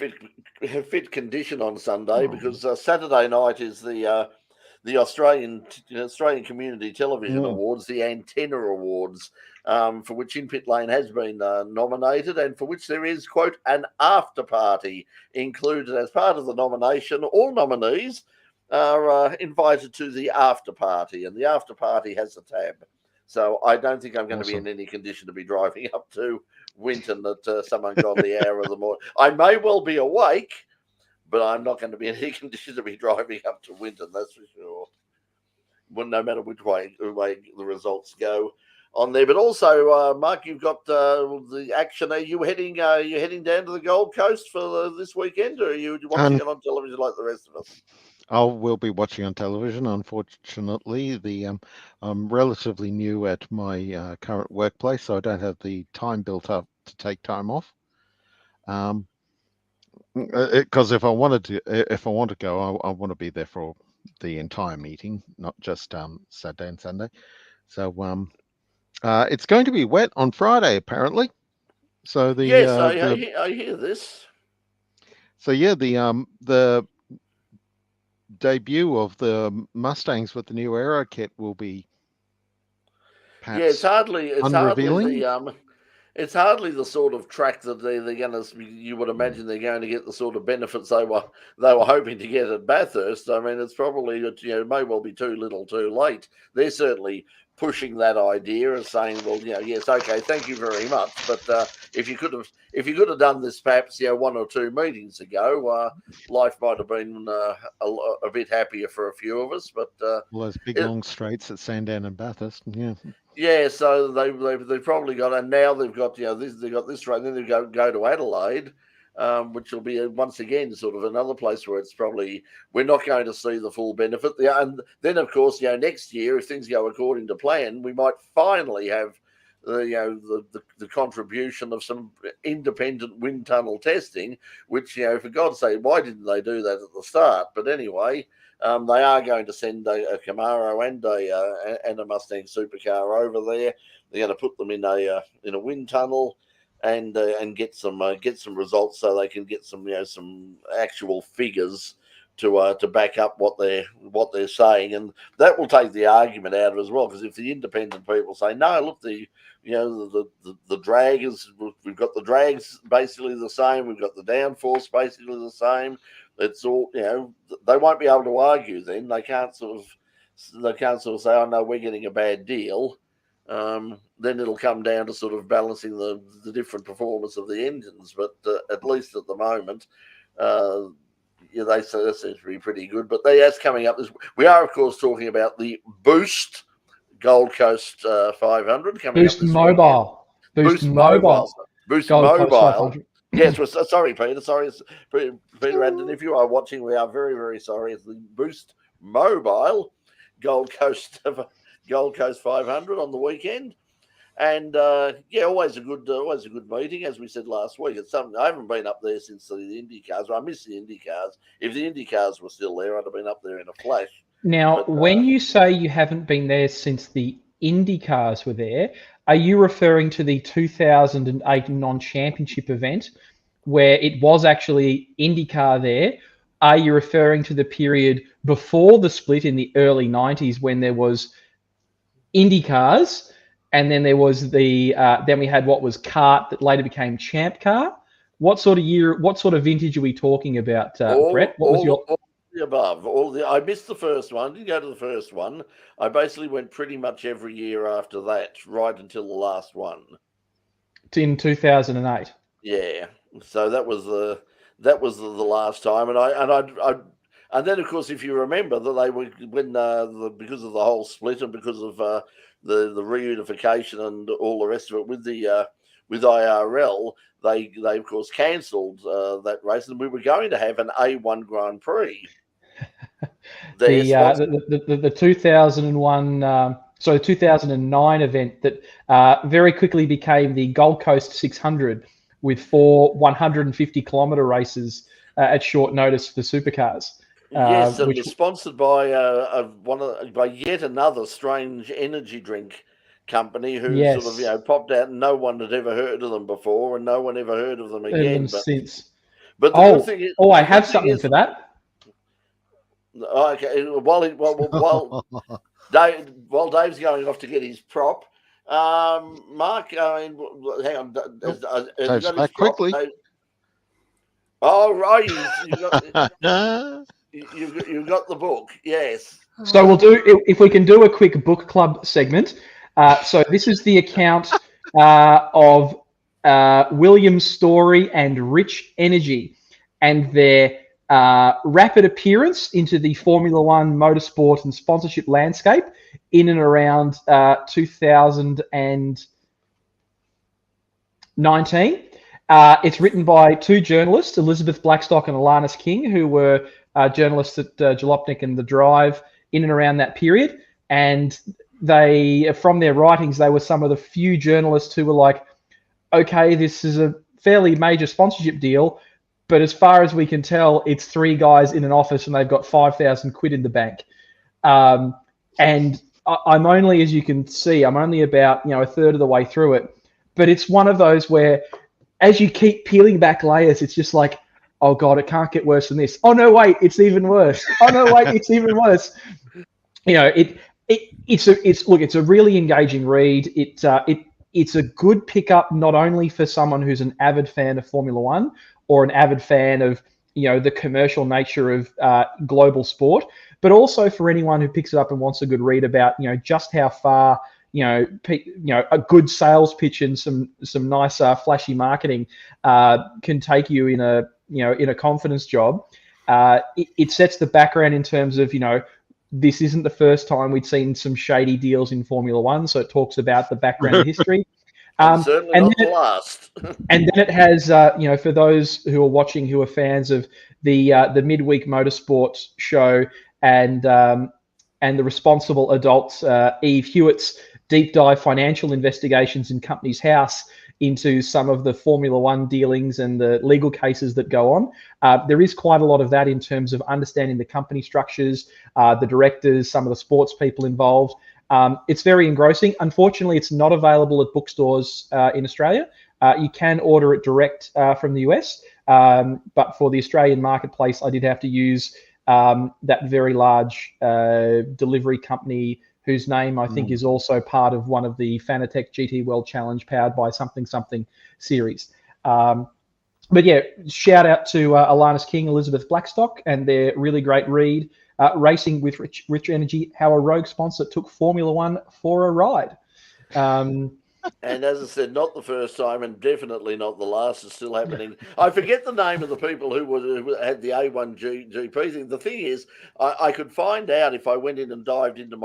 fit condition on Sunday because Saturday night is the Australian Community Television Awards, the Antenna Awards, for which In Pit Lane has been nominated, and for which there is, quote, an after party included as part of the nomination. All nominees are invited to the after party, and the after party has a tab. So I don't think I'm going to be in any condition to be driving up to Winton at some ungodly hour of the morning. I may well be awake, but I'm not going to be in any condition to be driving up to Winton, that's for sure. Well, no matter which way the results go on there. But also, Mark, you've got the action. Are you heading down to the Gold Coast for this weekend, or are you watching it on television like the rest of us? I will be watching on television. Unfortunately, I'm relatively new at my current workplace, so I don't have the time built up to take time off. Because if I want to go, I want to be there for the entire meeting, not just Saturday and Sunday. So It's going to be wet on Friday, apparently. So the yes, I hear this. So yeah, the debut of the Mustangs with the new aero kit will be perhaps it's hardly the sort of track that they're going to. You would imagine they're going to get the sort of benefits they were hoping to get at Bathurst. I mean, it's probably it may well be too little, too late. They're certainly pushing that idea and saying, well, yes, okay, thank you very much, but if you could have done this perhaps 1 or 2 meetings ago, life might have been a bit happier for a few of us. But well, those big long straights at Sandown and Bathurst, yeah. Yeah, so they've probably got, and now they've got they've got this race, then they go to Adelaide, which will be once again sort of another place where it's probably we're not going to see the full benefit. And then of course next year, if things go according to plan, we might finally have the contribution of some independent wind tunnel testing, which for God's sake, why didn't they do that at the start? But anyway. They are going to send a Camaro and a Mustang supercar over there. They're going to put them in a wind tunnel and get some results so they can get some actual figures to back up what they're saying, and that will take the argument out of it as well. Because if the independent people say no, look, the drag is, we've got the drags basically the same, we've got the downforce basically the same. It's all they won't be able to argue. Then they can't sort of say, oh no, we're getting a bad deal. Then it'll come down to sort of balancing the different performance of the engines. But at least at the moment, they say that seems to be pretty good. But that's coming up. We are of course talking about the Boost Gold Coast 500 coming Boost up this Mobile. weekend. Boost Mobile. Boost Gold Mobile. Yes, sorry, Peter. Sorry, Peter Andon. If you are watching, we are very, very sorry. It's the Boost Mobile Gold Coast 500 on the weekend, and always a good meeting. As we said last week, it's something I haven't been up there since the Indy cars. I miss the Indy cars. If the Indy cars were still there, I'd have been up there in a flash. Now, when you say you haven't been there since the Indy cars were there, are you referring to the 2008 non-championship event where it was actually IndyCar there? Are you referring to the period before the split in the early 90s when there was IndyCars and then there was then we had what was kart that later became Champ Car? What sort of vintage are we talking about, Brett? What was your... The above, I missed the first one. Didn't go to the first one. I basically went pretty much every year after that, right until the last one. In 2008. Yeah, so that was the last time, and then of course, if you remember that they were because of the whole split and because of the reunification and all the rest of it with IRL, they of course cancelled that race, and we were going to have an A1 Grand Prix. The 2009 event that very quickly became the Gold Coast 600 with 4 150-kilometre races at short notice for supercars. Yes, and was sponsored by by yet another strange energy drink company who sort of popped out and no one had ever heard of them before and no one ever heard of them again. Since. But the good thing is, I have something for that. Okay, while Dave's going off to get his prop, Mark, hang on, Dave's back quickly. Dave? Oh right, you've got the book, yes. So we'll do, if we can do a quick book club segment. So this is the account of William Story and Rich Energy and their rapid appearance into the Formula One motorsport and sponsorship landscape in and around 2019. It's written by 2 journalists, Elizabeth Blackstock and Alanis King, who were journalists at Jalopnik and The Drive in and around that period. And they, from their writings, they were some of the few journalists who were like, okay, this is a fairly major sponsorship deal, but as far as we can tell, it's 3 guys in an office and they've got 5,000 quid in the bank. And I'm only, as you can see, I'm only about a third of the way through it. But it's one of those where, as you keep peeling back layers, it's just like, oh God, it can't get worse than this. Oh no, wait, it's even worse. Oh no, wait, it's even worse. It's a really engaging read. It's a good pickup, not only for someone who's an avid fan of Formula One or an avid fan of the commercial nature of global sport, but also for anyone who picks it up and wants a good read about just how far a good sales pitch and some nice flashy marketing can take you in a confidence job. It sets the background in terms of this isn't the first time we'd seen some shady deals in Formula One, so it talks about the background and history. Certainly not the last. And then it has, for those who are watching who are fans of the midweek motorsports show and the responsible adults, Eve Hewitt's deep dive financial investigations in Companies House into some of the Formula One dealings and the legal cases that go on. There is quite a lot of that in terms of understanding the company structures, the directors, some of the sports people involved. It's very engrossing. Unfortunately, it's not available at bookstores in Australia. You can order it direct from the US, but for the Australian marketplace, I did have to use that very large delivery company whose name I think is also part of one of the Fanatec GT World Challenge powered by something series. But yeah, shout out to Alanis King, Elizabeth Blackstock, and their really great read, Racing with Rich Energy, How a Rogue Sponsor Took Formula One for a Ride. And as I said, not the first time and definitely not the last. It's still happening. I forget the name of the people who had the A1GP thing. The thing is, I could find out if I went in and dived into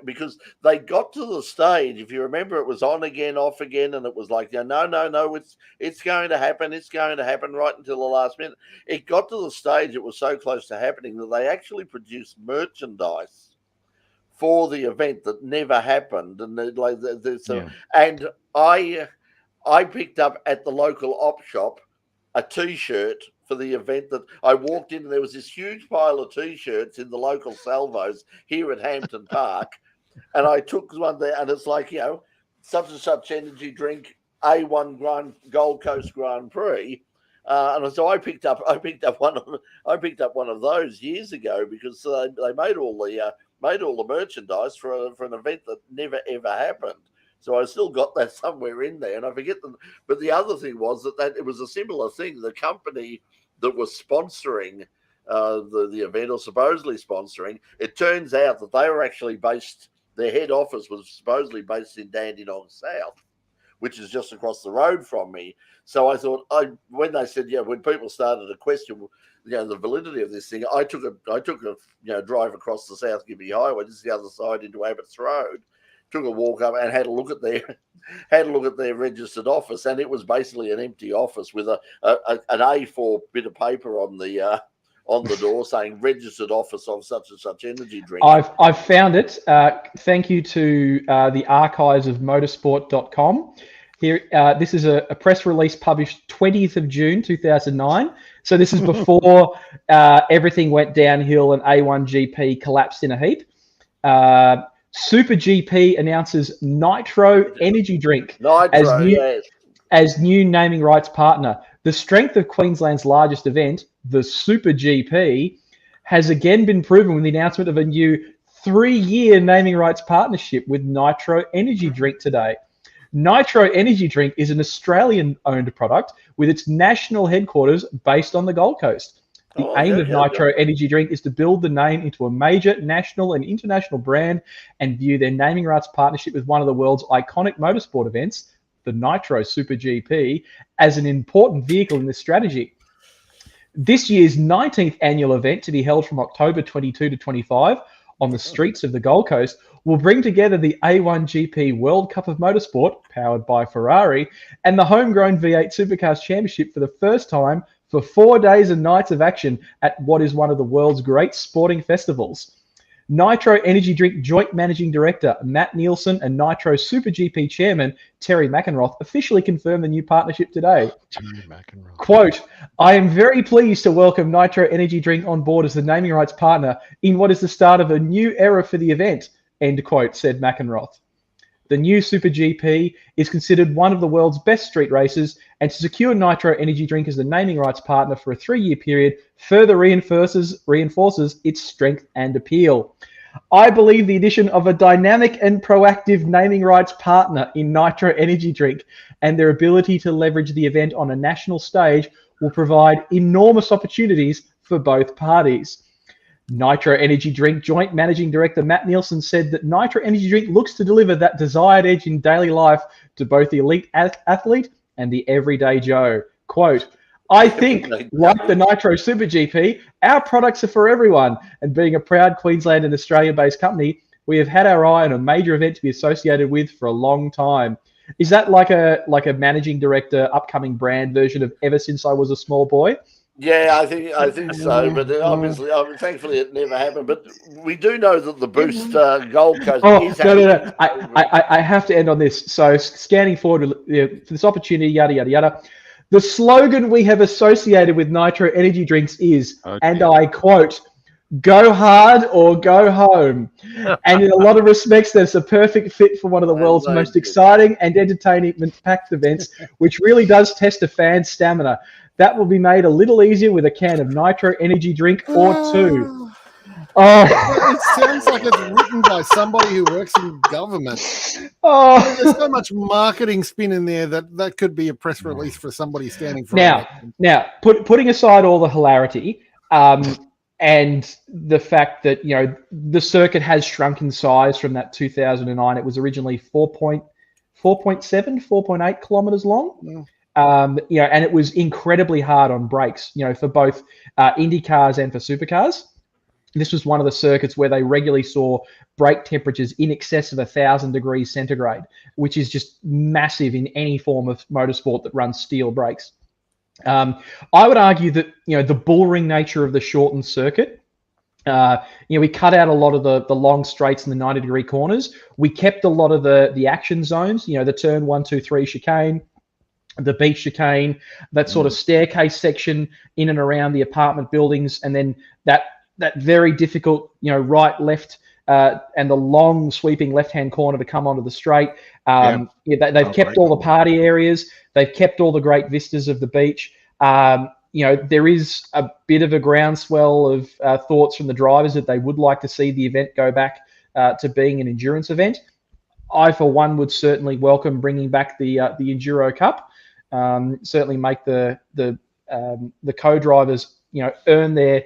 because they got to the stage, if you remember, it was on again, off again, and it was like, no, it's going to happen. It's going to happen right until the last minute. It got to the stage, it was so close to happening that they actually produced merchandise for the event that never happened, and and I picked up at the local op shop a T-shirt for the event that I walked in, and there was this huge pile of T-shirts in the local salvos here at Hampton Park, and I took one there, and it's like such and such energy drink, A1 Gold Coast Grand Prix. And so I picked up one of those years ago because they made all the merchandise for an event that never ever happened. So I still got that somewhere in there, and I forget them. But the other thing was that it was a similar thing. The company that was sponsoring the event, or supposedly sponsoring, it turns out that they were actually based. Their head office was supposedly based in Dandenong South, which is just across the road from me. So I thought, when they said, when people started to question, the validity of this thing, I took a drive across the South Gibby Highway, just the other side into Abbott's Road, took a walk up and had a look at their registered office, and it was basically an empty office with an A4 bit of paper on the door saying registered office of such and such energy drink. I've found it. Thank you to the archives of motorsport.com. Here, this is a press release published 20th of June 2009. So this is before everything went downhill and A1GP collapsed in a heap. Super GP announces Nitro energy drink as new naming rights partner. The strength of Queensland's largest event, the Super GP, has again been proven with the announcement of a new 3-year naming rights partnership with Nitro Energy Drink today. Nitro Energy Drink is an Australian-owned product with its national headquarters based on the Gold Coast. The aim of Nitro Energy Drink is to build the name into a major national and international brand and view their naming rights partnership with one of the world's iconic motorsport events, the Nitro Super GP, as an important vehicle in this strategy. This year's 19th annual event, to be held from October 22 to 25 on the streets of the Gold Coast, will bring together the A1GP World Cup of Motorsport, powered by Ferrari, and the homegrown V8 Supercars Championship for the first time for 4 days and nights of action at what is one of the world's great sporting festivals. Nitro Energy Drink Joint Managing Director Matt Nielsen and Nitro Super GP Chairman Terry McEnroth officially confirmed the new partnership today. Quote, I am very pleased to welcome Nitro Energy Drink on board as the naming rights partner in what is the start of a new era for the event. end quote, said McEnroth. The new Super GP is considered one of the world's best street races, and to secure Nitro Energy Drink as the naming rights partner for a 3-year period further reinforces its strength and appeal. I believe the addition of a dynamic and proactive naming rights partner in Nitro Energy Drink and their ability to leverage the event on a national stage will provide enormous opportunities for both parties. Nitro Energy Drink Joint Managing Director Matt Nielsen said that Nitro Energy Drink looks to deliver that desired edge in daily life to both the elite athlete and the everyday Joe. Quote, I think, like the Nitro Super GP, our products are for everyone. And being a proud Queensland and Australia-based company, we have had our eye on a major event to be associated with for a long time. Is that like a managing director, upcoming brand version of Ever Since I Was a Small Boy? Yeah, I think so, but obviously, thankfully, it never happened. But we do know that the Boost Gold Coast is. No. I have to end on this. So, scanning forward for this opportunity, yada yada yada. The slogan we have associated with Nitro Energy Drinks is, and I quote, "Go hard or go home." And in a lot of respects, that's a perfect fit for one of the world's most exciting and entertainment-packed events, which really does test a fan's stamina. That will be made a little easier with a can of Nitro Energy Drink or two. It sounds like it's written by somebody who works in government. There's so much marketing spin in there that could be a press release for somebody standing for Now, putting aside all the hilarity and the fact that the circuit has shrunk in size from that 2009. It was originally 4.8 kilometers long. And it was incredibly hard on brakes, for both Indy cars and for supercars. This was one of the circuits where they regularly saw brake temperatures in excess of 1,000 degrees centigrade, which is just massive in any form of motorsport that runs steel brakes. I would argue that, the bullring nature of the shortened circuit, we cut out a lot of the long straights and the 90-degree corners. We kept a lot of the action zones, the turn 1, 2, 3 chicane, the beach chicane, that sort of staircase section in and around the apartment buildings, and then that very difficult, right, left, and the long sweeping left-hand corner to come onto the straight. They've kept all the party areas. They've kept all the great vistas of the beach. There is a bit of a groundswell of thoughts from the drivers that they would like to see the event go back to being an endurance event. I, for one, would certainly welcome bringing back the Enduro Cup. Certainly make the co-drivers, earn their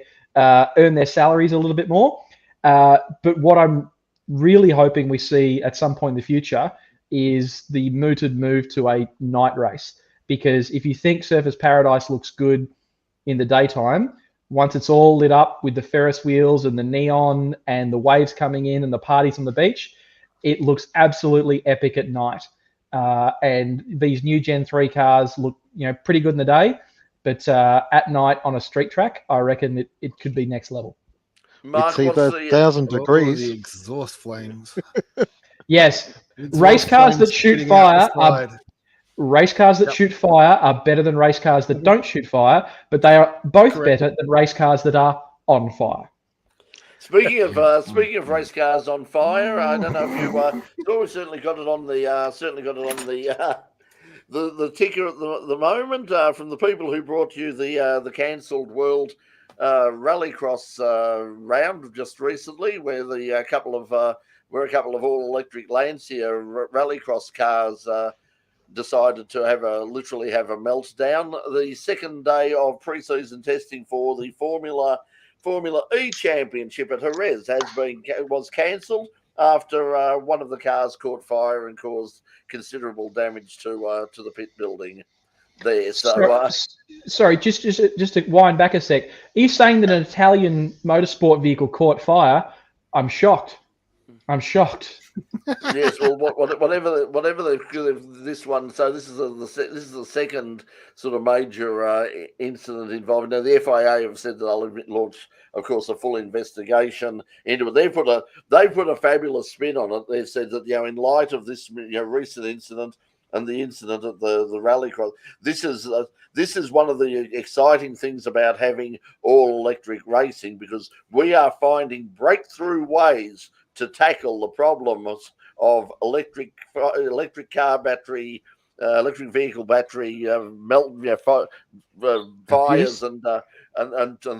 salaries a little bit more. But what I'm really hoping we see at some point in the future is the mooted move to a night race. Because if you think Surfers Paradise looks good in the daytime, once it's all lit up with the Ferris wheels and the neon and the waves coming in and the parties on the beach, it looks absolutely epic at night. And these new Gen 3 cars look, pretty good in the day, but at night on a street track, I reckon it could be next level. Mark, it's either 1,000 degrees. The exhaust flames. Yes, race cars that shoot fire are better than race cars that don't shoot fire, but they are both better than race cars that are on fire. Speaking of race cars on fire, I don't know if you certainly got it on the the ticker at the moment from the people who brought you the cancelled World Rallycross round just recently, where a couple of all electric Lancia Rallycross cars decided to literally have a meltdown. The second day of pre-season testing for the Formula E Championship at Jerez was cancelled after one of the cars caught fire and caused considerable damage to the pit building there. So, sorry, just to wind back a sec. Are you saying that an Italian motorsport vehicle caught fire? I'm shocked. Yes, well, whatever this one. So this is the second sort of major incident involving. Now the FIA have said that they'll launch, of course, a full investigation into it. They've put a fabulous spin on it. They've said that in light of this recent incident and the incident at the Rallycross, this is one of the exciting things about having all electric racing, because we are finding breakthrough ways to tackle the problems of electric car battery, electric vehicle battery fires and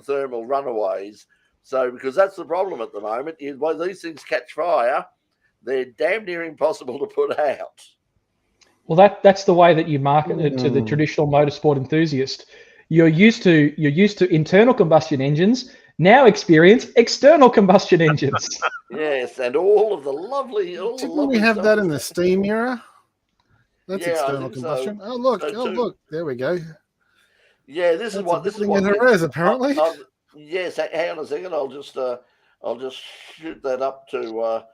thermal runaways. So because that's the problem at the moment, when these things catch fire, they're damn near impossible to put out. Well, that's the way that you market it to the traditional motorsport enthusiast. You're used to internal combustion engines. Now experience external combustion engines. Yes, and all of the lovely. Didn't we have that in the steam era? That's external combustion. So. Oh look, there we go. Yeah, this is what Jerez, apparently. Yes, hang on a second. I'll just shoot that up to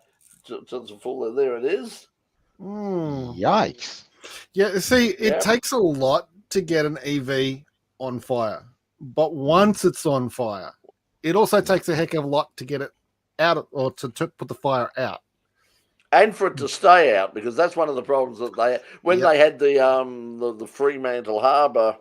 the full. There it is. Yikes! Yeah, see, it takes a lot to get an EV on fire, but once it's on fire, it also takes a heck of a lot to get it out or to put the fire out, and for it to stay out, because that's one of the problems that they had the Fremantle Harbour,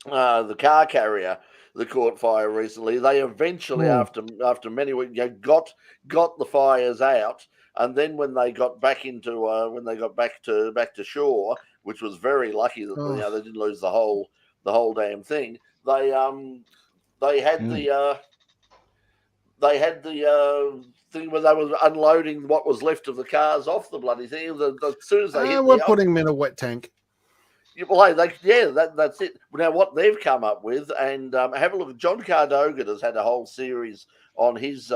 the car carrier that caught fire recently. They eventually, after many weeks, got the fires out. And then when they got back back to shore, which was very lucky that they didn't lose the whole damn thing. They had the thing where they were unloading what was left of the cars off the bloody thing. As soon as they we're putting them in a wet tank. Well, that's it. Now, what they've come up with, and have a look. John Cardogan has had a whole series on his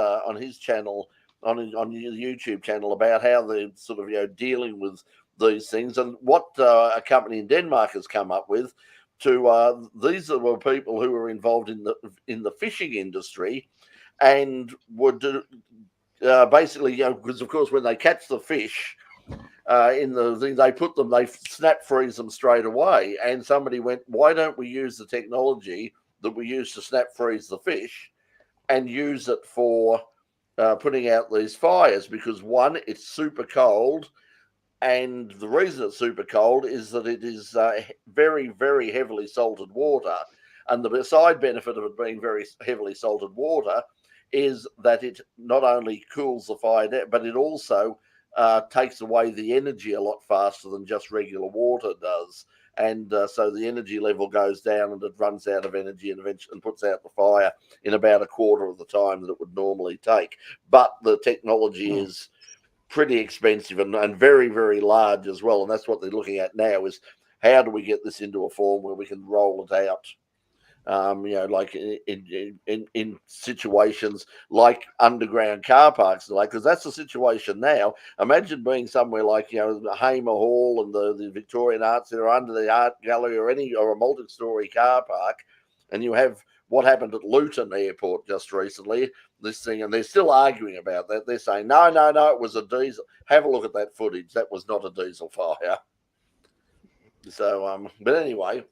channel. On the YouTube channel about how they're sort of dealing with these things, and what a company in Denmark has come up with. These were people who were involved in the fishing industry, and would basically because of course when they catch the fish in the thing, they snap freeze them straight away. And somebody went, why don't we use the technology that we use to snap freeze the fish and use it for putting out these fires? Because one, it's super cold, and the reason it's super cold is that it is very, very heavily salted water. And the side benefit of it being very heavily salted water is that it not only cools the fire down, but it also takes away the energy a lot faster than just regular water does. And so the energy level goes down and it runs out of energy and eventually puts out the fire in about a quarter of the time that it would normally take. But the technology is pretty expensive and very, very large as well. And that's what they're looking at now, is how do we get this into a form where we can roll it out? Like in situations like underground car parks, because that's the situation now. Imagine being somewhere like Hamer Hall and the Victorian Arts Centre, under the art gallery, or a multi-story car park, and you have what happened at Luton Airport just recently. This thing, and they're still arguing about that. They're saying no, it was a diesel. Have a look at that footage. That was not a diesel fire. So, but anyway.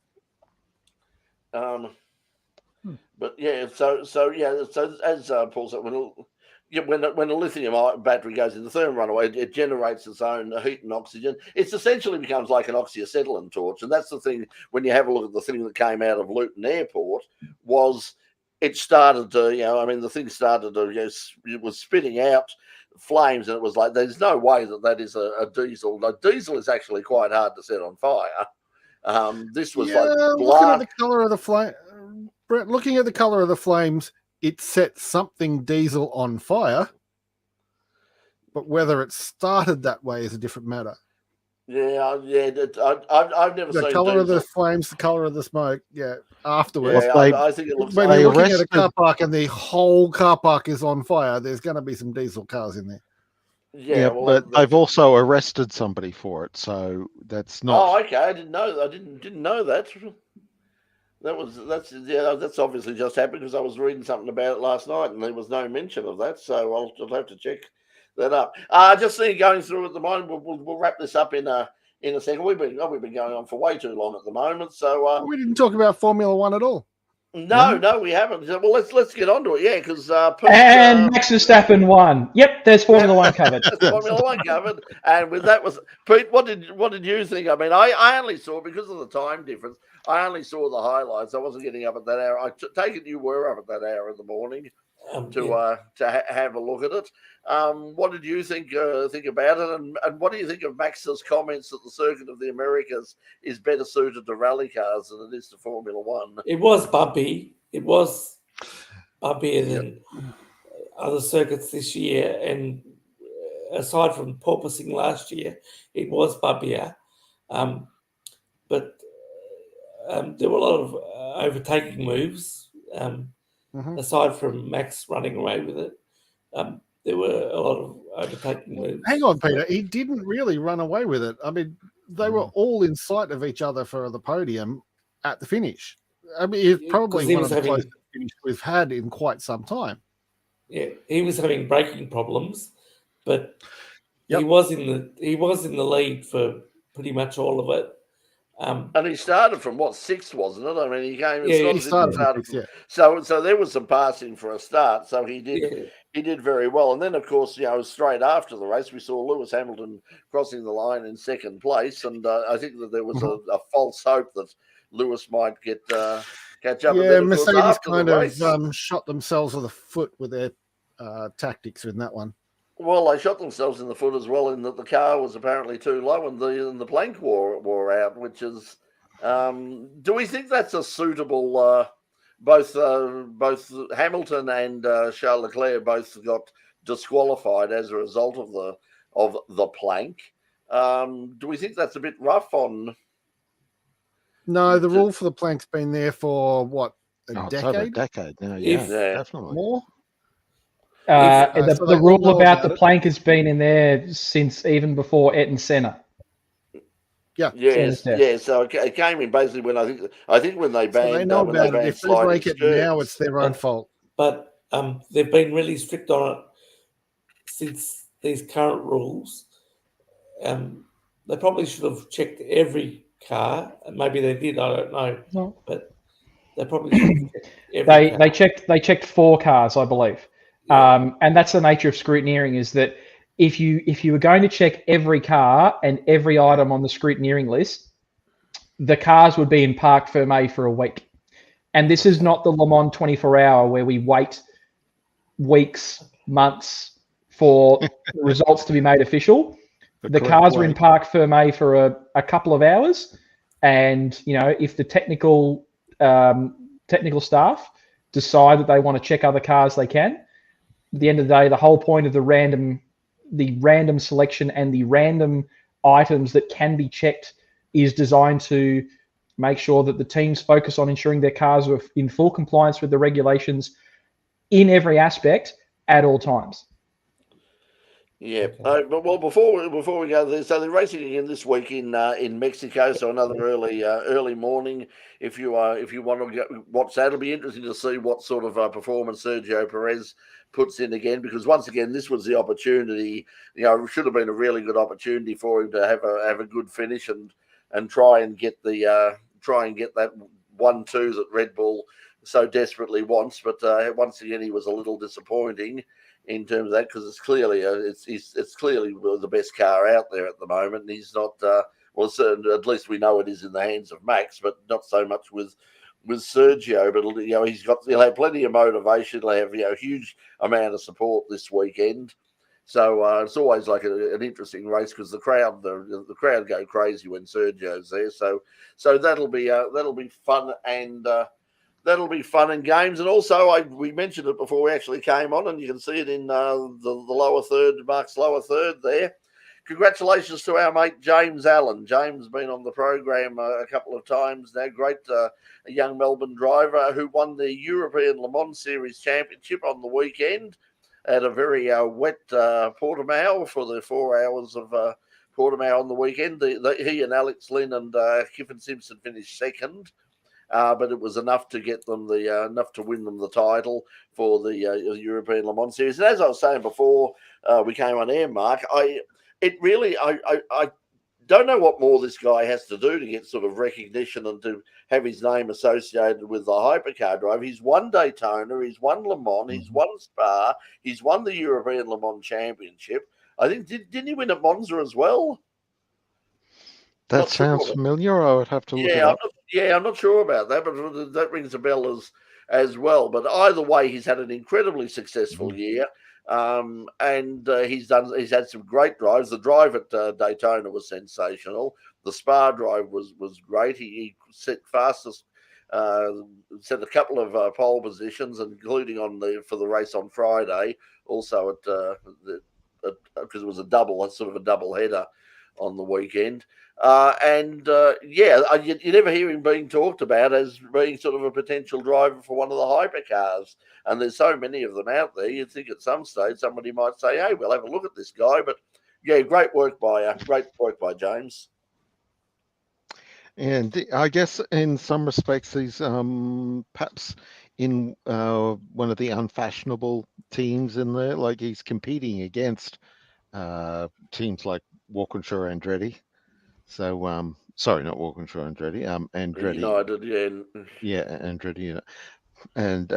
But yeah, so as Paul said, when a lithium battery goes in the thermal runaway, it generates its own heat and oxygen. It essentially becomes like an oxyacetylene torch, and that's the thing. When you have a look at the thing that came out of Luton Airport, was it started to, the thing started to, it was spitting out flames, and it was like, there's no way that is a diesel. Now, diesel is actually quite hard to set on fire. This was like looking at the color of the flame. Brett, looking at the color of the flames, it set something diesel on fire, but whether it started that way is a different matter. Yeah. I've never seen the color diesel. of the flames, the color of the smoke. Yeah, afterwards. Yeah, I think it looks. When you're looking at a car park and the whole car park is on fire, there's going to be some diesel cars in there. Yeah, but they've also arrested somebody for it, so that's not. Oh, okay. I didn't know. I didn't know that. That's obviously just happened because I was reading something about it last night and there was no mention of that, so I'll have to check that up. Just see going through at the moment. We'll wrap this up in a second. We've been going on for way too long at the moment, so we didn't talk about Formula One at all. No, we haven't. Well, let's get on to it, because Max Verstappen won. Yep, there's Formula One covered. Formula One covered, and with that was Pete. What did you think? I mean, I only saw, because of the time difference, I only saw the highlights. I wasn't getting up at that hour. I take it you were up at that hour in the morning. have a look at it. What did you think about it, and what do you think of Max's comments that the Circuit of the Americas is better suited to rally cars than it is to Formula One? It was bumpy. It was bumpier than other circuits this year, and aside from porpoising last year, it was bumpier. But there were a lot of overtaking moves. Aside from Max running away with it, there were a lot of overtaking moves. Hang on, Peter. He didn't really run away with it. I mean, they were all in sight of each other for the podium at the finish. I mean, it's probably one of the closest finishes we've had in quite some time. Yeah, he was having braking problems, but he was in the lead for pretty much all of it. And he started from sixth, wasn't it? I mean, he came. He started from sixth, So there was some passing for a start. So he did very well. And then, of course, straight after the race, we saw Lewis Hamilton crossing the line in second place, and I think that there was a false hope that Lewis might catch up. Yeah, Mercedes kind of shot themselves in the foot with their tactics in that one. Well, they shot themselves in the foot as well, in that the car was apparently too low and the plank wore out, which is. Do we think that's a suitable? Both Hamilton and Charles Leclerc both got disqualified as a result of the plank. Do we think that's a bit rough on? No, the rule for the plank's been there for what, a decade? It's over a decade now. Yeah, definitely more. The rule about the plank has been in there since even before Ayrton Senna. Yeah. Yes. So it came in basically when I think when they banned. So they know about it. If they break it now, it's their own fault. But they've been really strict on it since these current rules. They probably should have checked every car. Maybe they did. I don't know. No. But they probably should have checked every car. They checked 4 cars, I believe. And that's the nature of scrutineering, is that if you were going to check every car and every item on the scrutineering list, the cars would be in parc fermé for a week. And this is not the Le Mans 24-hour where we wait weeks, months for the results to be made official. The cars are in parc fermé for a couple of hours. And, if the technical staff decide that they want to check other cars, they can. At the end of the day, the whole point of the random selection and the random items that can be checked is designed to make sure that the teams focus on ensuring their cars are in full compliance with the regulations in every aspect at all times. Yeah, but before we go there, so they're racing again this week in Mexico. So another early morning. If you want to watch that, it'll be interesting to see what sort of performance Sergio Perez puts in again, because once again this was the opportunity. It should have been a really good opportunity for him to have a good finish and try and get that 1-2 that Red Bull so desperately wants. But once again, he was a little disappointing in terms of that, because it's clearly the best car out there at the moment. And he's not at least we know it is in the hands of Max, but not so much with Sergio. But he'll have plenty of motivation. He'll have a huge amount of support this weekend. So it's always like an interesting race, because the crowd go crazy when Sergio's there. So that'll be fun, and that'll be fun and games. And also, we mentioned it before we actually came on, and you can see it in the lower third, Mark's lower third there. Congratulations to our mate James Allen. James has been on the program a couple of times now. Great a young Melbourne driver who won the European Le Mans Series Championship on the weekend at a very wet Portimao for the 4 hours of Portimao on the weekend. He and Alex Lynn and Kiffin Simpson finished second. But it was enough to get them enough to win them the title for the European Le Mans Series. And as I was saying before we came on air, Mark, I don't know what more this guy has to do to get sort of recognition and to have his name associated with the hypercar drive. He's won Daytona, he's won Le Mans, he's won Spa, he's won the European Le Mans Championship. I think didn't he win at Monza as well? That sounds familiar. I would have to look it up. I'm not sure about that, but that rings a bell as well. But either way, he's had an incredibly successful year. And he's had some great drives. The drive at Daytona was sensational. The Spa drive was great. He set fastest, set a couple of pole positions, including for the race on Friday. Also because it was sort of a double header on the weekend. You never hear him being talked about as being sort of a potential driver for one of the hypercars. And there's so many of them out there. You'd think at some stage somebody might say, "Hey, we'll have a look at this guy." But yeah, great work by James. And I guess in some respects, he's perhaps in one of the unfashionable teams in there. Like he's competing against teams like Walkinshaw Andretti. So, sorry, not Walkinshaw Andretti. Andretti. United, yeah. Yeah, Andretti. And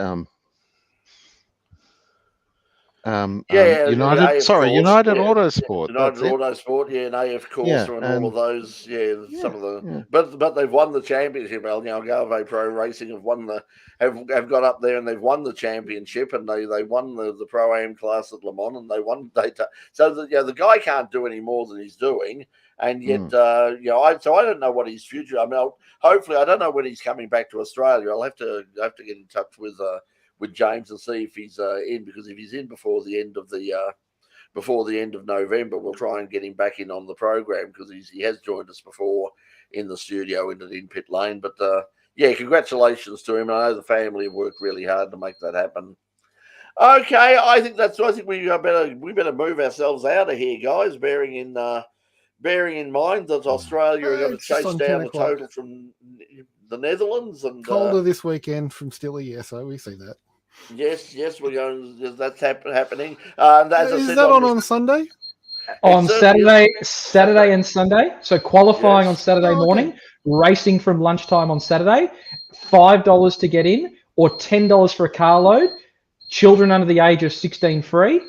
United. Sorry, United Autosport. United Autosport, yeah, and AF Corsa and all of those. Some of the. But they've won the championship. Algarve Pro Racing have got up there and they've won the championship, and they won the Pro-Am class at Le Mans, and they won Daytona. So the guy can't do any more than he's doing. And yet, I don't know what his future. I mean, hopefully, I don't know when he's coming back to Australia. I'll have to get in touch with James and see if he's in, because if he's in before the end of November, we'll try and get him back in on the program, because he has joined us before in the studio in Pit Lane. But congratulations to him. I know the family have worked really hard to make that happen. Okay, I think we better move ourselves out of here, guys. Bearing in mind that Australia are going to chase down the total from the Netherlands and colder this weekend from Stilly. So we see that. Yes, we're going. That's happening. Is that on Sunday? On Saturday and Sunday. So qualifying on Saturday morning, racing from lunchtime on Saturday. $5 to get in, or $10 for a car load. Children under the age of 16 free.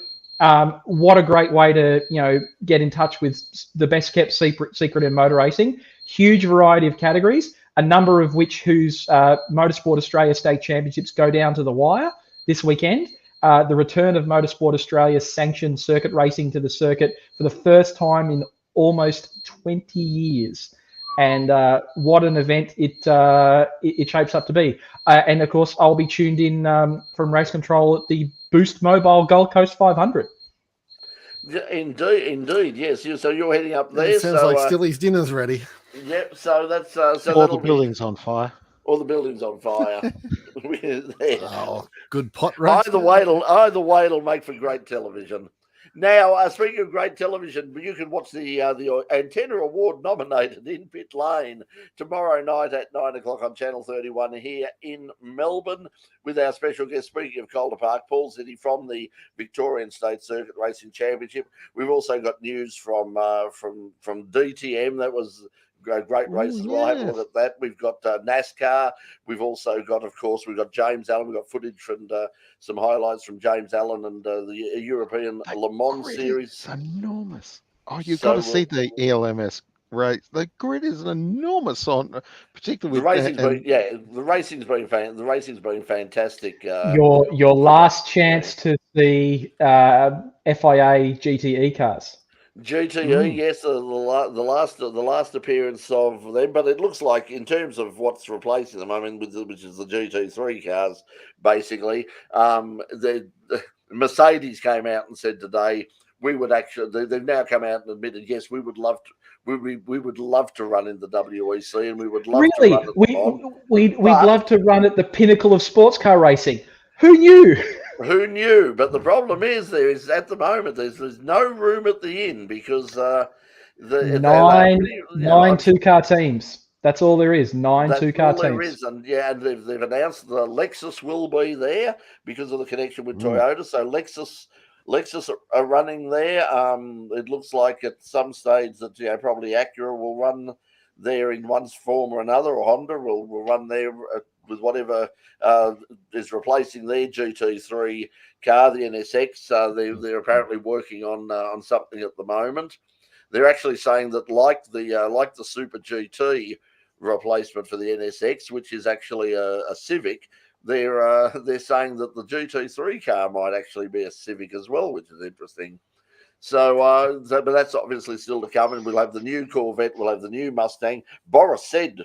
What a great way to get in touch with the best kept secret in motor racing. Huge variety of categories, a number of whose Motorsport Australia State Championships go down to the wire this weekend. The return of Motorsport Australia's sanctioned circuit racing to the circuit for the first time in almost 20 years. And what an event it shapes up to be. And of course, I'll be tuned in from race control at the Boost Mobile Gold Coast 500. Indeed, yes. So you're heading up there. It sounds like Stilly's dinner's ready. Yep. So that's all the buildings on fire. All the buildings on fire. Oh, good pot roast. Either way, it'll make for great television. Now, speaking of great television, you can watch the Antenna Award nominated in Pit Lane tomorrow night at 9:00 on Channel 31 here in Melbourne, with our special guest, speaking of Calder Park, Paul City from the Victorian State Circuit Racing Championship. We've also got news from DTM. That was a great race. We'll have a look at that. We've got NASCAR. We've also got, of course, James Allen. We've got footage and some highlights from James Allen and the European Le Mans Series. It's enormous. Oh, you've got to see the ELMS race. The grid is enormous particularly with the racing's been fantastic. Your last chance to see FIA GTE cars. GTE, yes, the last appearance of them, but it looks like in terms of what's replacing them, I mean, which is the GT3 cars, basically. The Mercedes came out and said today they've now come out and admitted, yes, we would love to run in the WEC, and we would love to run at we'd love to run at the pinnacle of sports car racing. Who knew? Who knew? But the problem is, at the moment there's no room at the inn, because nine two-car teams. That's all there is. Nine two-car teams. There is, and they've announced the Lexus will be there because of the connection with Toyota. So Lexus are running there. It looks like at some stage that probably Acura will run there in one form or another, or Honda will run there with whatever is replacing their GT3 car, the NSX. They're apparently working on something at the moment. They're actually saying that like the Super GT replacement for the NSX, which is actually a Civic, they're saying that the GT3 car might actually be a Civic as well, which is interesting. So, but that's obviously still to come, and we'll have the new Corvette, we'll have the new Mustang. Boris said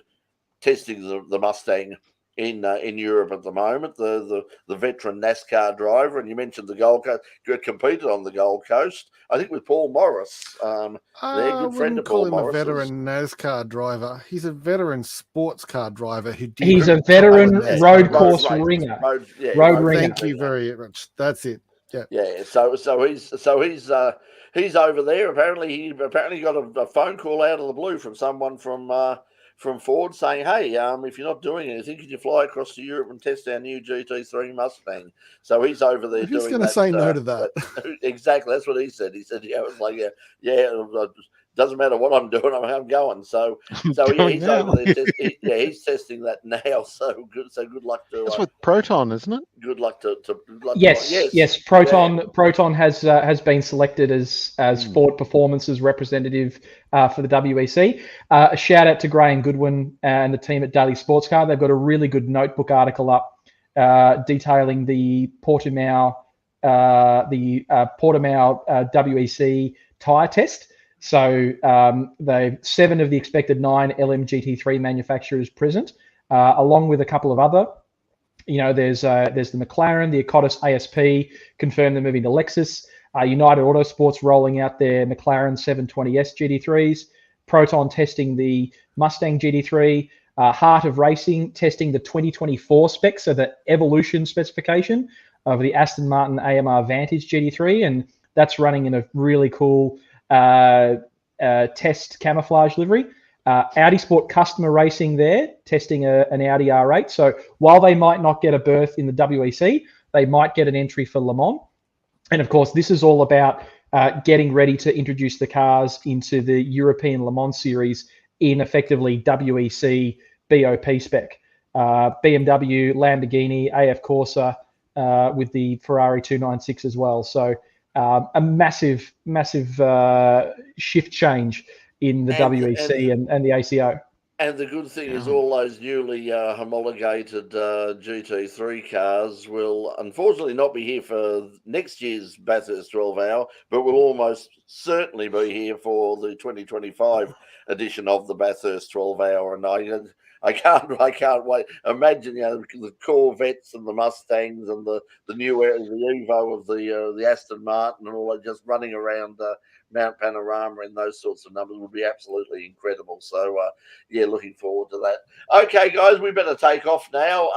testing the Mustang in Europe at the moment, the veteran NASCAR driver, and you mentioned the Gold Coast, competed on the Gold Coast, I think with Paul Morris. They're a good friend of Paul Morris. I wouldn't call him a veteran NASCAR driver. He's a veteran sports car driver who did. He's a veteran road course ringer. Road ringer. Thank you very much. That's it. Yeah. Yeah. So he's over there. Apparently he got a phone call out of the blue from someone from Ford saying, "Hey, if you're not doing anything, could you fly across to Europe and test our new GT3 Mustang?" So he's over there. Who's going to say no to that? Exactly, that's what he said. He said, "Yeah, it was like, yeah, doesn't matter what I'm doing, I'm going." So yeah, he's over there. He's testing that now. So good luck to. That's with Proton, isn't it? Good luck to yes. Proton has been selected as Ford Performance's representative for the WEC. A shout out to Graham Goodwin and the team at Daily Sports Car. They've got a really good notebook article up detailing the Portimao WEC tyre test. So they 7 of the expected 9 LMGT3 manufacturers present, along with a couple of other. There's the McLaren, the Ecotys ASP, confirmed they're moving to Lexus. United Autosports rolling out their McLaren 720S GT3s. Proton testing the Mustang GT3. Heart of Racing testing the 2024 specs, so the Evolution specification of the Aston Martin AMR Vantage GT3, and that's running in a really cool test camouflage livery. Audi Sport Customer Racing there, testing an Audi R8. So while they might not get a berth in the WEC, they might get an entry for Le Mans. And of course, this is all about getting ready to introduce the cars into the European Le Mans series in effectively WEC BOP spec. BMW, Lamborghini, AF Corsa with the Ferrari 296 as well. So a massive shift change in the WEC and the ACO. And the good thing is all those newly homologated GT3 cars will unfortunately not be here for next year's Bathurst 12 Hour, but will almost certainly be here for the 2025 edition of the Bathurst 12 Hour. And I can't wait. Imagine, the Corvettes and the Mustangs and the new the Evo of the Aston Martin and all that just running around Mount Panorama and those sorts of numbers would be absolutely incredible. So looking forward to that. Okay, guys, we better take off now.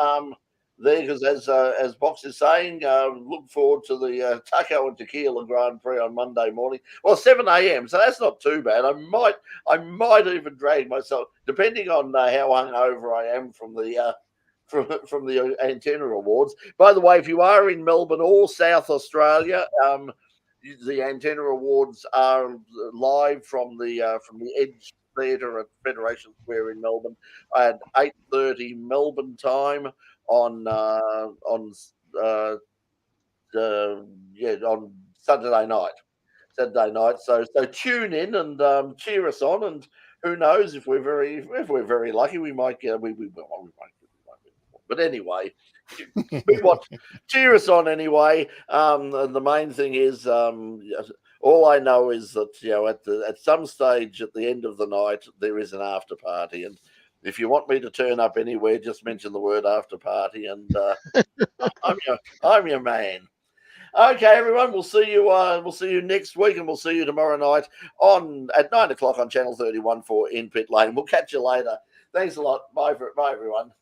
Because as Box is saying, look forward to the Taco and Tequila Grand Prix on Monday morning. Well, 7 a.m. So that's not too bad. I might even drag myself, depending on how hungover I am from the from the Antenna Awards. By the way, if you are in Melbourne or South Australia, the Antenna Awards are live from the Edge Theatre at Federation Square in Melbourne at 8:30 Melbourne time on Saturday night. So tune in and cheer us on, and who knows, if we're very lucky, we might get we won't. But anyway, cheer us on anyway. And the main thing is, all I know is that at some stage at the end of the night there is an after party, and if you want me to turn up anywhere, just mention the word after party, and I'm your man. Okay, everyone, we'll see you next week, and we'll see you tomorrow night at 9 o'clock on Channel 31 for In Pit Lane. We'll catch you later. Thanks a lot. Bye everyone.